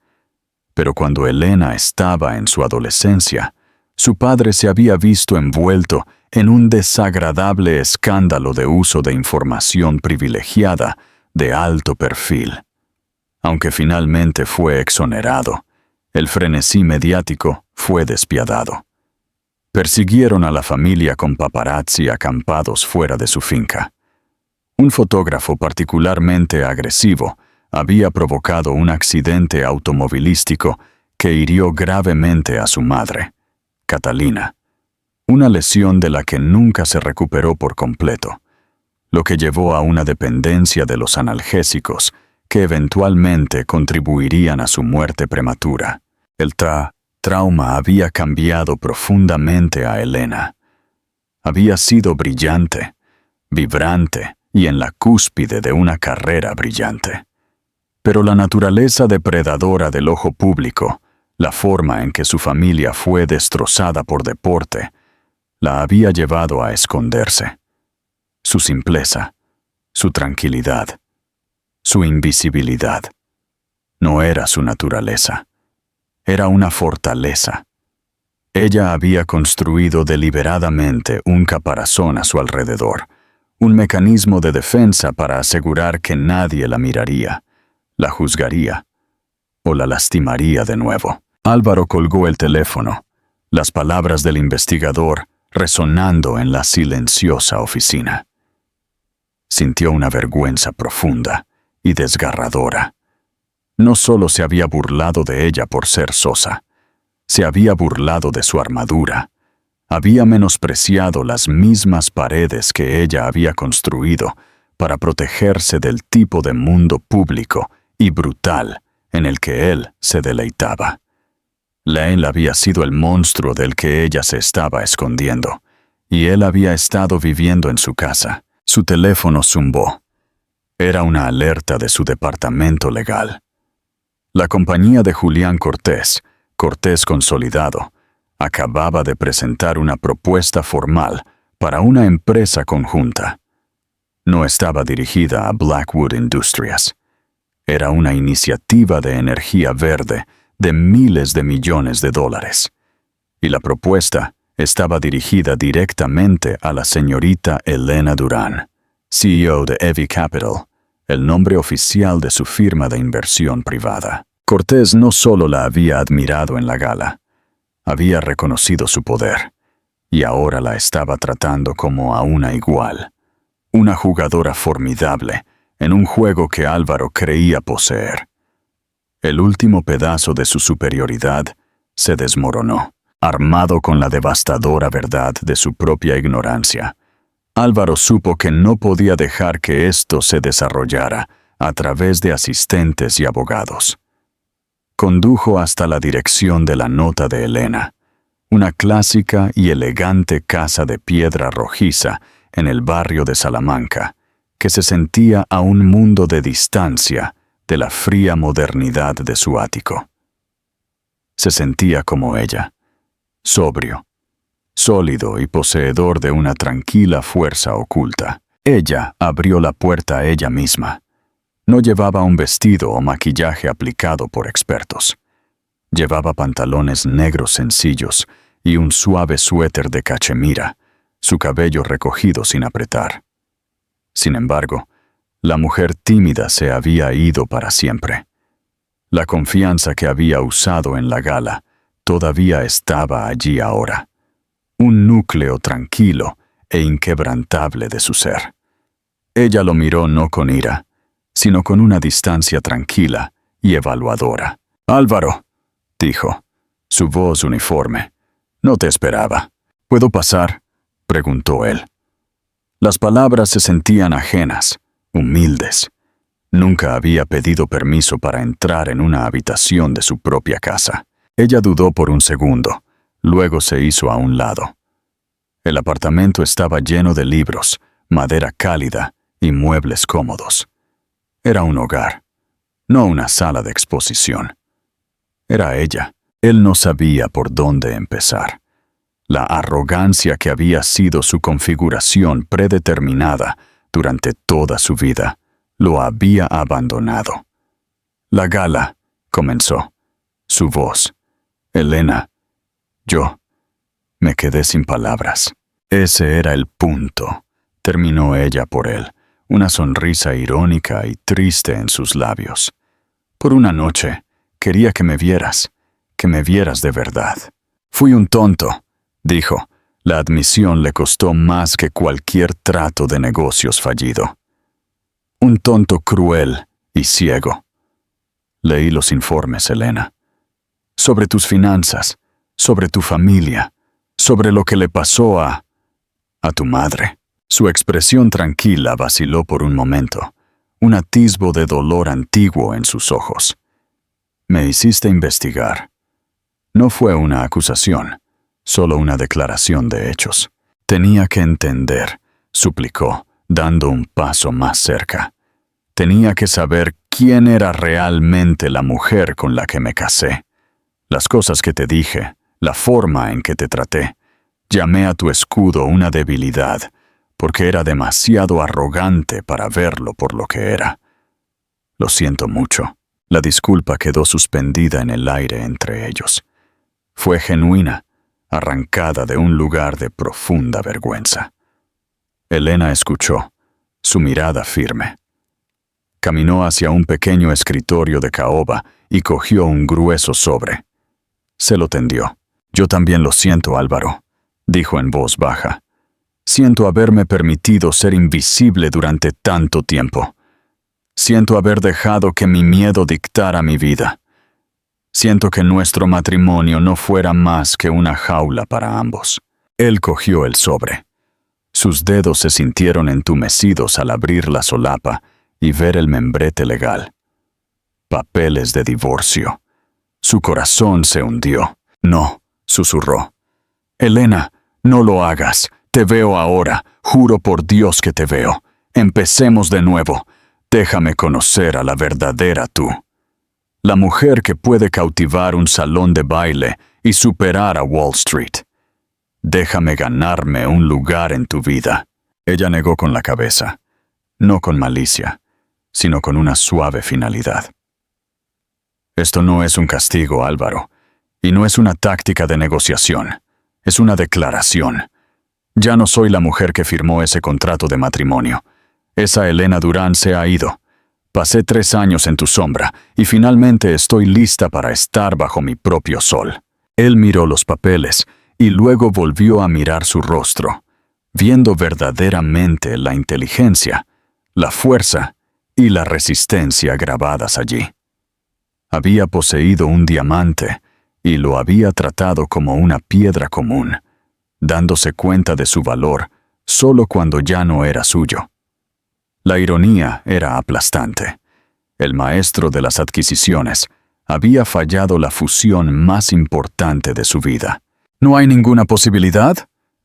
Pero cuando Elena estaba en su adolescencia, su padre se había visto envuelto en un desagradable escándalo de uso de información privilegiada de alto perfil. Aunque finalmente fue exonerado, el frenesí mediático fue despiadado. Persiguieron a la familia con paparazzi acampados fuera de su finca. Un fotógrafo particularmente agresivo había provocado un accidente automovilístico que hirió gravemente a su madre, Catalina, una lesión de la que nunca se recuperó por completo, lo que llevó a una dependencia de los analgésicos que eventualmente contribuirían a su muerte prematura. El trauma había cambiado profundamente a Elena. Había sido brillante, vibrante y en la cúspide de una carrera brillante. Pero la naturaleza depredadora del ojo público, la forma en que su familia fue destrozada por deporte, la había llevado a esconderse. Su simpleza, su tranquilidad, su invisibilidad. No era su naturaleza. Era una fortaleza. Ella había construido deliberadamente un caparazón a su alrededor, un mecanismo de defensa para asegurar que nadie la miraría, la juzgaría o la lastimaría de nuevo. Álvaro colgó el teléfono, las palabras del investigador resonando en la silenciosa oficina. Sintió una vergüenza profunda y desgarradora. No solo se había burlado de ella por ser sosa, se había burlado de su armadura, había menospreciado las mismas paredes que ella había construido para protegerse del tipo de mundo público y brutal en el que él se deleitaba. Lane había sido el monstruo del que ella se estaba escondiendo, y él había estado viviendo en su casa. Su teléfono zumbó. Era una alerta de su departamento legal. La compañía de Julián Cortés, Cortés Consolidado, acababa de presentar una propuesta formal para una empresa conjunta. No estaba dirigida a Blackwood Industries. Era una iniciativa de energía verde de miles de millones de dólares. Y la propuesta estaba dirigida directamente a la señorita Elena Durán, CEO de Evie Capital, el nombre oficial de su firma de inversión privada. Cortés no solo la había admirado en la gala, había reconocido su poder, y ahora la estaba tratando como a una igual, una jugadora formidable en un juego que Álvaro creía poseer. El último pedazo de su superioridad se desmoronó. Armado con la devastadora verdad de su propia ignorancia, Álvaro supo que no podía dejar que esto se desarrollara a través de asistentes y abogados. Condujo hasta la dirección de la nota de Elena, una clásica y elegante casa de piedra rojiza en el barrio de Salamanca, que se sentía a un mundo de distancia de la fría modernidad de su ático. Se sentía como ella, sobrio, sólido y poseedor de una tranquila fuerza oculta. Ella abrió la puerta a ella misma. No llevaba un vestido o maquillaje aplicado por expertos. Llevaba pantalones negros sencillos y un suave suéter de cachemira, su cabello recogido sin apretar. Sin embargo, la mujer tímida se había ido para siempre. La confianza que había usado en la gala todavía estaba allí ahora, un núcleo tranquilo e inquebrantable de su ser. Ella lo miró no con ira, sino con una distancia tranquila y evaluadora. «Álvaro», dijo, su voz uniforme. «No te esperaba». «¿Puedo pasar?», preguntó él. Las palabras se sentían ajenas, humildes. Nunca había pedido permiso para entrar en una habitación de su propia casa. Ella dudó por un segundo, luego se hizo a un lado. El apartamento estaba lleno de libros, madera cálida y muebles cómodos. Era un hogar, no una sala de exposición. Era ella. Él no sabía por dónde empezar. La arrogancia que había sido su configuración predeterminada durante toda su vida lo había abandonado. «La gala», comenzó. Su voz. «Elena, yo». Me quedé sin palabras. Ese era el punto. Terminó ella por él, una sonrisa irónica y triste en sus labios. «Por una noche, quería que me vieras de verdad». «Fui un tonto», dijo. La admisión le costó más que cualquier trato de negocios fallido. «Un tonto cruel y ciego». Leí los informes, Elena. Sobre tus finanzas, sobre tu familia, sobre lo que le pasó a tu madre. Su expresión tranquila vaciló por un momento, un atisbo de dolor antiguo en sus ojos. «Me hiciste investigar». No fue una acusación, solo una declaración de hechos. «Tenía que entender», suplicó, dando un paso más cerca. «Tenía que saber quién era realmente la mujer con la que me casé. Las cosas que te dije, la forma en que te traté. Llamé a tu escudo una debilidad, porque era demasiado arrogante para verlo por lo que era. Lo siento mucho». La disculpa quedó suspendida en el aire entre ellos. Fue genuina, arrancada de un lugar de profunda vergüenza. Elena escuchó, su mirada firme. Caminó hacia un pequeño escritorio de caoba y cogió un grueso sobre. Se lo tendió. «Yo también lo siento, Álvaro», dijo en voz baja. «Siento haberme permitido ser invisible durante tanto tiempo. Siento haber dejado que mi miedo dictara mi vida. Siento que nuestro matrimonio no fuera más que una jaula para ambos». Él cogió el sobre. Sus dedos se sintieron entumecidos al abrir la solapa y ver el membrete legal. Papeles de divorcio. Su corazón se hundió. «No», susurró. «Elena, no lo hagas. Te veo ahora. Juro por Dios que te veo. Empecemos de nuevo. Déjame conocer a la verdadera tú. La mujer que puede cautivar un salón de baile y superar a Wall Street. Déjame ganarme un lugar en tu vida». Ella negó con la cabeza, no con malicia, sino con una suave finalidad. «Esto no es un castigo, Álvaro, y no es una táctica de negociación. Es una declaración. Ya no soy la mujer que firmó ese contrato de matrimonio. Esa Elena Durán se ha ido. Pasé 3 años en tu sombra y finalmente estoy lista para estar bajo mi propio sol. Él miró los papeles y luego volvió a mirar su rostro, viendo verdaderamente la inteligencia, la fuerza y la resistencia grabadas allí. Había poseído un diamante y lo había tratado como una piedra común, dándose cuenta de su valor solo cuando ya no era suyo. La ironía era aplastante. El maestro de las adquisiciones había fallado la fusión más importante de su vida. ¿No hay ninguna posibilidad?,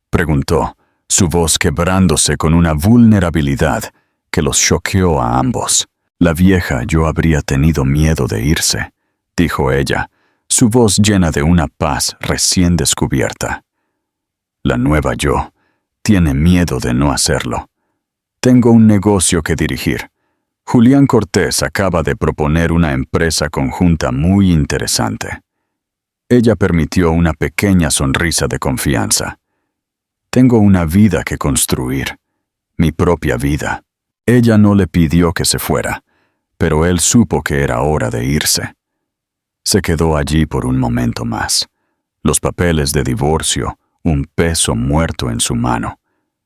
preguntó, su voz quebrándose con una vulnerabilidad que los choqueó a ambos. La vieja yo habría tenido miedo de irse, dijo ella, su voz llena de una paz recién descubierta. La nueva yo tiene miedo de no hacerlo. Tengo un negocio que dirigir. Julián Cortés acaba de proponer una empresa conjunta muy interesante. Ella permitió una pequeña sonrisa de confianza. Tengo una vida que construir, mi propia vida. Ella no le pidió que se fuera, pero él supo que era hora de irse. Se quedó allí por un momento más. Los papeles de divorcio, un peso muerto en su mano,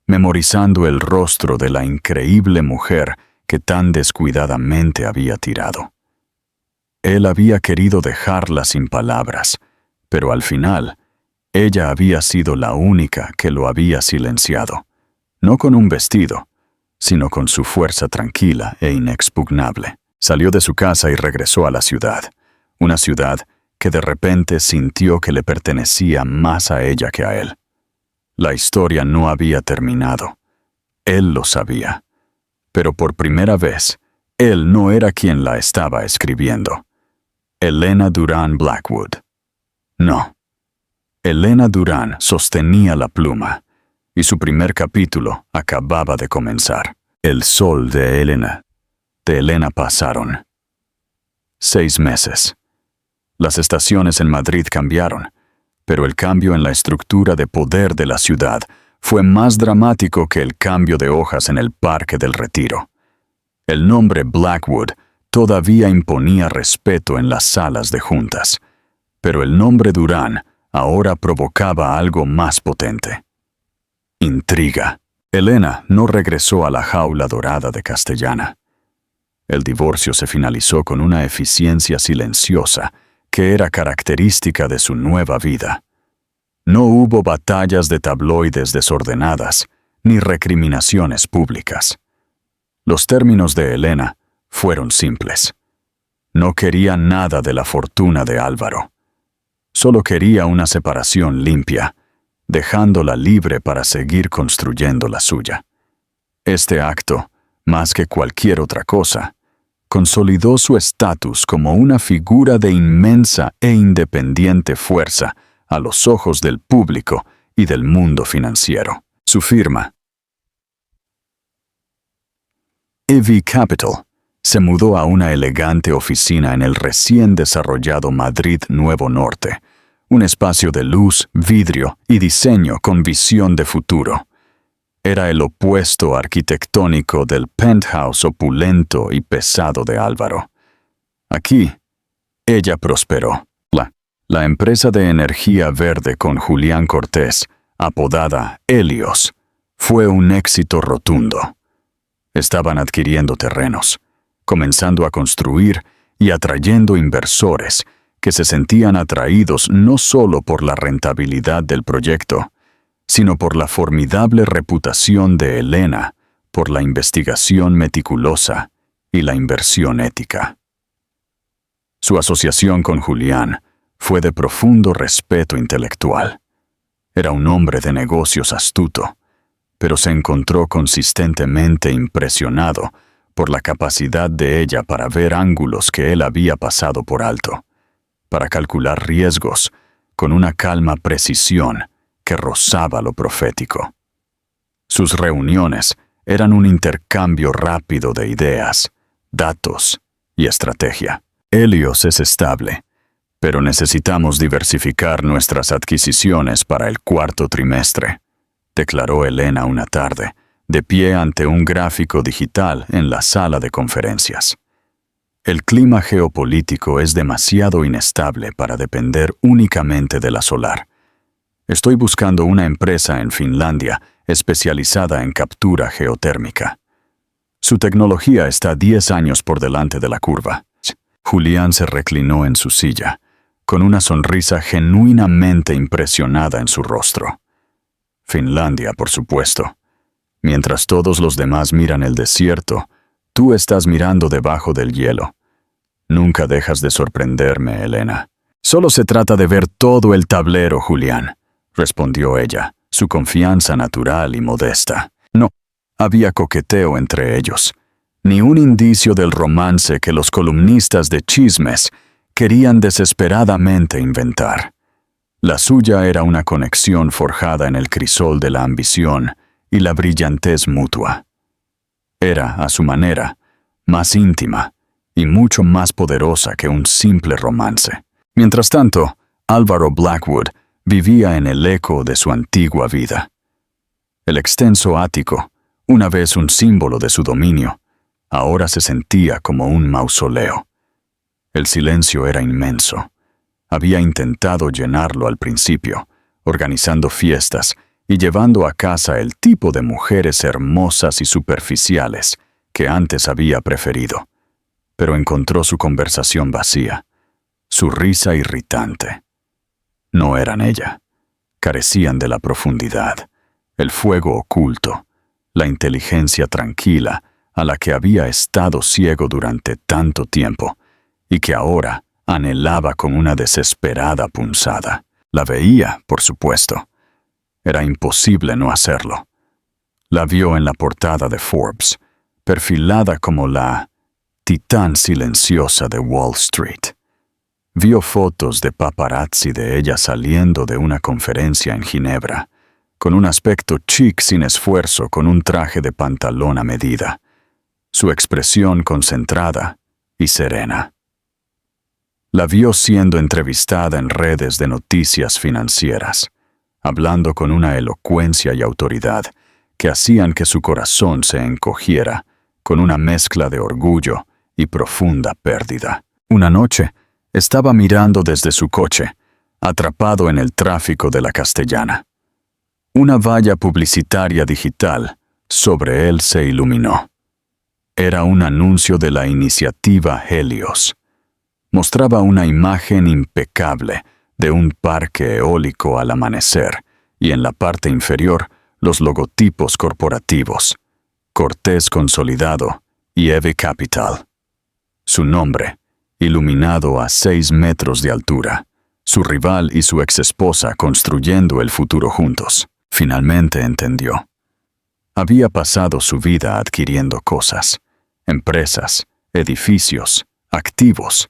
memorizando el rostro de la increíble mujer que tan descuidadamente había tirado. Él había querido dejarla sin palabras, pero al final, ella había sido la única que lo había silenciado, no con un vestido, sino con su fuerza tranquila e inexpugnable. Salió de su casa y regresó a la ciudad, una ciudad que de repente sintió que le pertenecía más a ella que a él. La historia no había terminado. Él lo sabía. Pero por primera vez, él no era quien la estaba escribiendo. Elena Durán Blackwood. No. Elena Durán sostenía la pluma, y su primer capítulo acababa de comenzar. El sol de Elena pasaron. 6 meses. Las estaciones en Madrid cambiaron, pero el cambio en la estructura de poder de la ciudad fue más dramático que el cambio de hojas en el Parque del Retiro. El nombre Blackwood todavía imponía respeto en las salas de juntas, pero el nombre Durán ahora provocaba algo más potente. Intriga. Elena no regresó a la jaula dorada de Castellana. El divorcio se finalizó con una eficiencia silenciosa que era característica de su nueva vida. No hubo batallas de tabloides desordenadas, ni recriminaciones públicas. Los términos de Elena fueron simples. No quería nada de la fortuna de Álvaro. Solo quería una separación limpia, dejándola libre para seguir construyendo la suya. Este acto, más que cualquier otra cosa, consolidó su estatus como una figura de inmensa e independiente fuerza a los ojos del público y del mundo financiero. Su firma, EV Capital, se mudó a una elegante oficina en el recién desarrollado Madrid Nuevo Norte, un espacio de luz, vidrio y diseño con visión de futuro. Era el opuesto arquitectónico del penthouse opulento y pesado de Álvaro. Aquí, ella prosperó. La empresa de energía verde con Julián Cortés, apodada Helios, fue un éxito rotundo. Estaban adquiriendo terrenos, comenzando a construir y atrayendo inversores que se sentían atraídos no solo por la rentabilidad del proyecto, sino por la formidable reputación de Elena, por la investigación meticulosa y la inversión ética. Su asociación con Julián fue de profundo respeto intelectual. Era un hombre de negocios astuto, pero se encontró consistentemente impresionado por la capacidad de ella para ver ángulos que él había pasado por alto, para calcular riesgos con una calma precisión que rozaba lo profético. Sus reuniones eran un intercambio rápido de ideas, datos y estrategia. Helios es estable, Pero necesitamos diversificar nuestras adquisiciones para el cuarto trimestre, declaró Elena una tarde, de pie ante un gráfico digital en la sala de conferencias. El clima geopolítico es demasiado inestable para depender únicamente de la solar. Estoy buscando una empresa en Finlandia especializada en captura geotérmica. Su tecnología está 10 años por delante de la curva. Julián se reclinó en su silla, con una sonrisa genuinamente impresionada en su rostro. Finlandia, por supuesto. Mientras todos los demás miran el desierto, tú estás mirando debajo del hielo. Nunca dejas de sorprenderme, Elena. Solo se trata de ver todo el tablero, Julián, respondió ella, su confianza natural y modesta. No había coqueteo entre ellos, ni un indicio del romance que los columnistas de chismes querían desesperadamente inventar. La suya era una conexión forjada en el crisol de la ambición y la brillantez mutua. Era, a su manera, más íntima y mucho más poderosa que un simple romance. Mientras tanto, Álvaro Blackwood vivía en el eco de su antigua vida. El extenso ático, una vez un símbolo de su dominio, ahora se sentía como un mausoleo. El silencio era inmenso. Había intentado llenarlo al principio, organizando fiestas y llevando a casa el tipo de mujeres hermosas y superficiales que antes había preferido. Pero encontró su conversación vacía, su risa irritante. No eran ella. Carecían de la profundidad, el fuego oculto, la inteligencia tranquila a la que había estado ciego durante tanto tiempo y que ahora anhelaba con una desesperada punzada. La veía, por supuesto. Era imposible no hacerlo. La vio en la portada de Forbes, perfilada como la titán silenciosa de Wall Street. Vio fotos de paparazzi de ella saliendo de una conferencia en Ginebra, con un aspecto chic sin esfuerzo, con un traje de pantalón a medida, su expresión concentrada y serena. La vio siendo entrevistada en redes de noticias financieras, hablando con una elocuencia y autoridad que hacían que su corazón se encogiera con una mezcla de orgullo y profunda pérdida. Una noche, estaba mirando desde su coche, atrapado en el tráfico de la Castellana. Una valla publicitaria digital sobre él se iluminó. Era un anuncio de la iniciativa Helios. Mostraba una imagen impecable de un parque eólico al amanecer y en la parte inferior los logotipos corporativos, Cortés Consolidado y EV Capital. Su nombre, iluminado a 6 metros de altura, su rival y su exesposa construyendo el futuro juntos. Finalmente entendió. Había pasado su vida adquiriendo cosas, empresas, edificios, activos.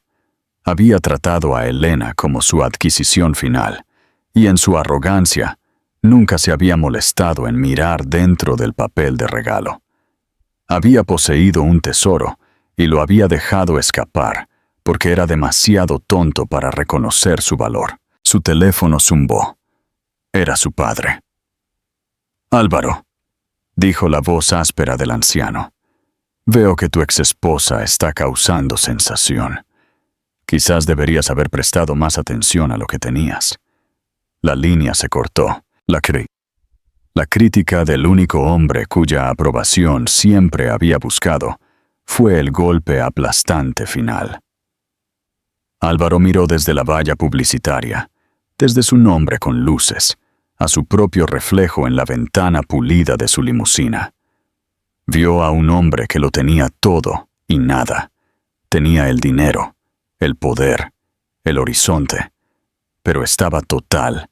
Había tratado a Elena como su adquisición final, y en su arrogancia, nunca se había molestado en mirar dentro del papel de regalo. Había poseído un tesoro y lo había dejado escapar porque era demasiado tonto para reconocer su valor. Su teléfono zumbó. Era su padre. «Álvaro», dijo la voz áspera del anciano, «veo que tu exesposa está causando sensación. Quizás deberías haber prestado más atención a lo que tenías». La línea se cortó. La crítica del único hombre cuya aprobación siempre había buscado fue el golpe aplastante final. Álvaro miró desde la valla publicitaria, desde su nombre con luces, a su propio reflejo en la ventana pulida de su limusina. Vio a un hombre que lo tenía todo y nada. Tenía el dinero, el poder, el horizonte, pero estaba total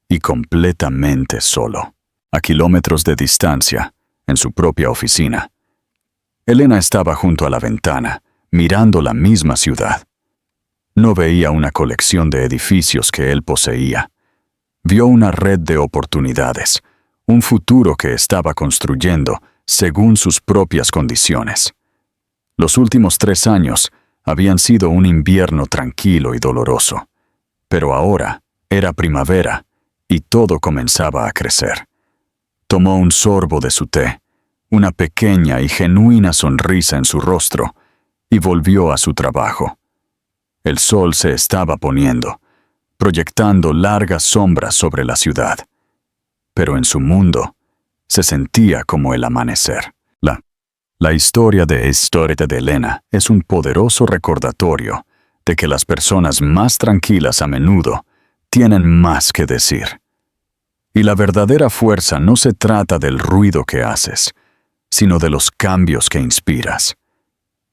y completamente solo. A kilómetros de distancia, en su propia oficina, Elena estaba junto a la ventana, mirando la misma ciudad. No veía una colección de edificios que él poseía. Vio una red de oportunidades, un futuro que estaba construyendo según sus propias condiciones. Los últimos 3 años habían sido un invierno tranquilo y doloroso. Pero ahora era primavera y todo comenzaba a crecer. Tomó un sorbo de su té, una pequeña y genuina sonrisa en su rostro, y volvió a su trabajo. El sol se estaba poniendo, proyectando largas sombras sobre la ciudad. Pero en su mundo se sentía como el amanecer. La historia de Elena es un poderoso recordatorio de que las personas más tranquilas a menudo tienen más que decir. Y la verdadera fuerza no se trata del ruido que haces, sino de los cambios que inspiras.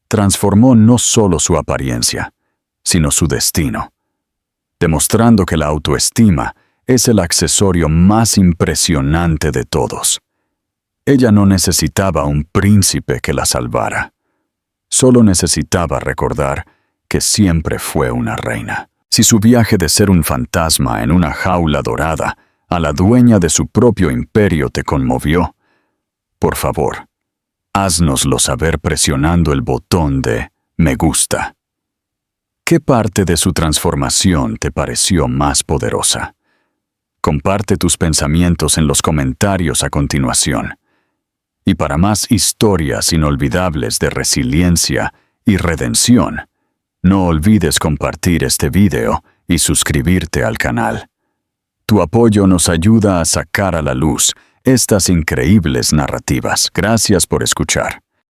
Transformó no solo su apariencia, sino su destino, demostrando que la autoestima es el accesorio más impresionante de todos. Ella no necesitaba un príncipe que la salvara. Solo necesitaba recordar que siempre fue una reina. Si su viaje de ser un fantasma en una jaula dorada a la dueña de su propio imperio te conmovió, por favor, háznoslo saber presionando el botón de me gusta. ¿Qué parte de su transformación te pareció más poderosa? Comparte tus pensamientos en los comentarios a continuación. Y para más historias inolvidables de resiliencia y redención, no olvides compartir este video y suscribirte al canal. Tu apoyo nos ayuda a sacar a la luz estas increíbles narrativas. Gracias por escuchar.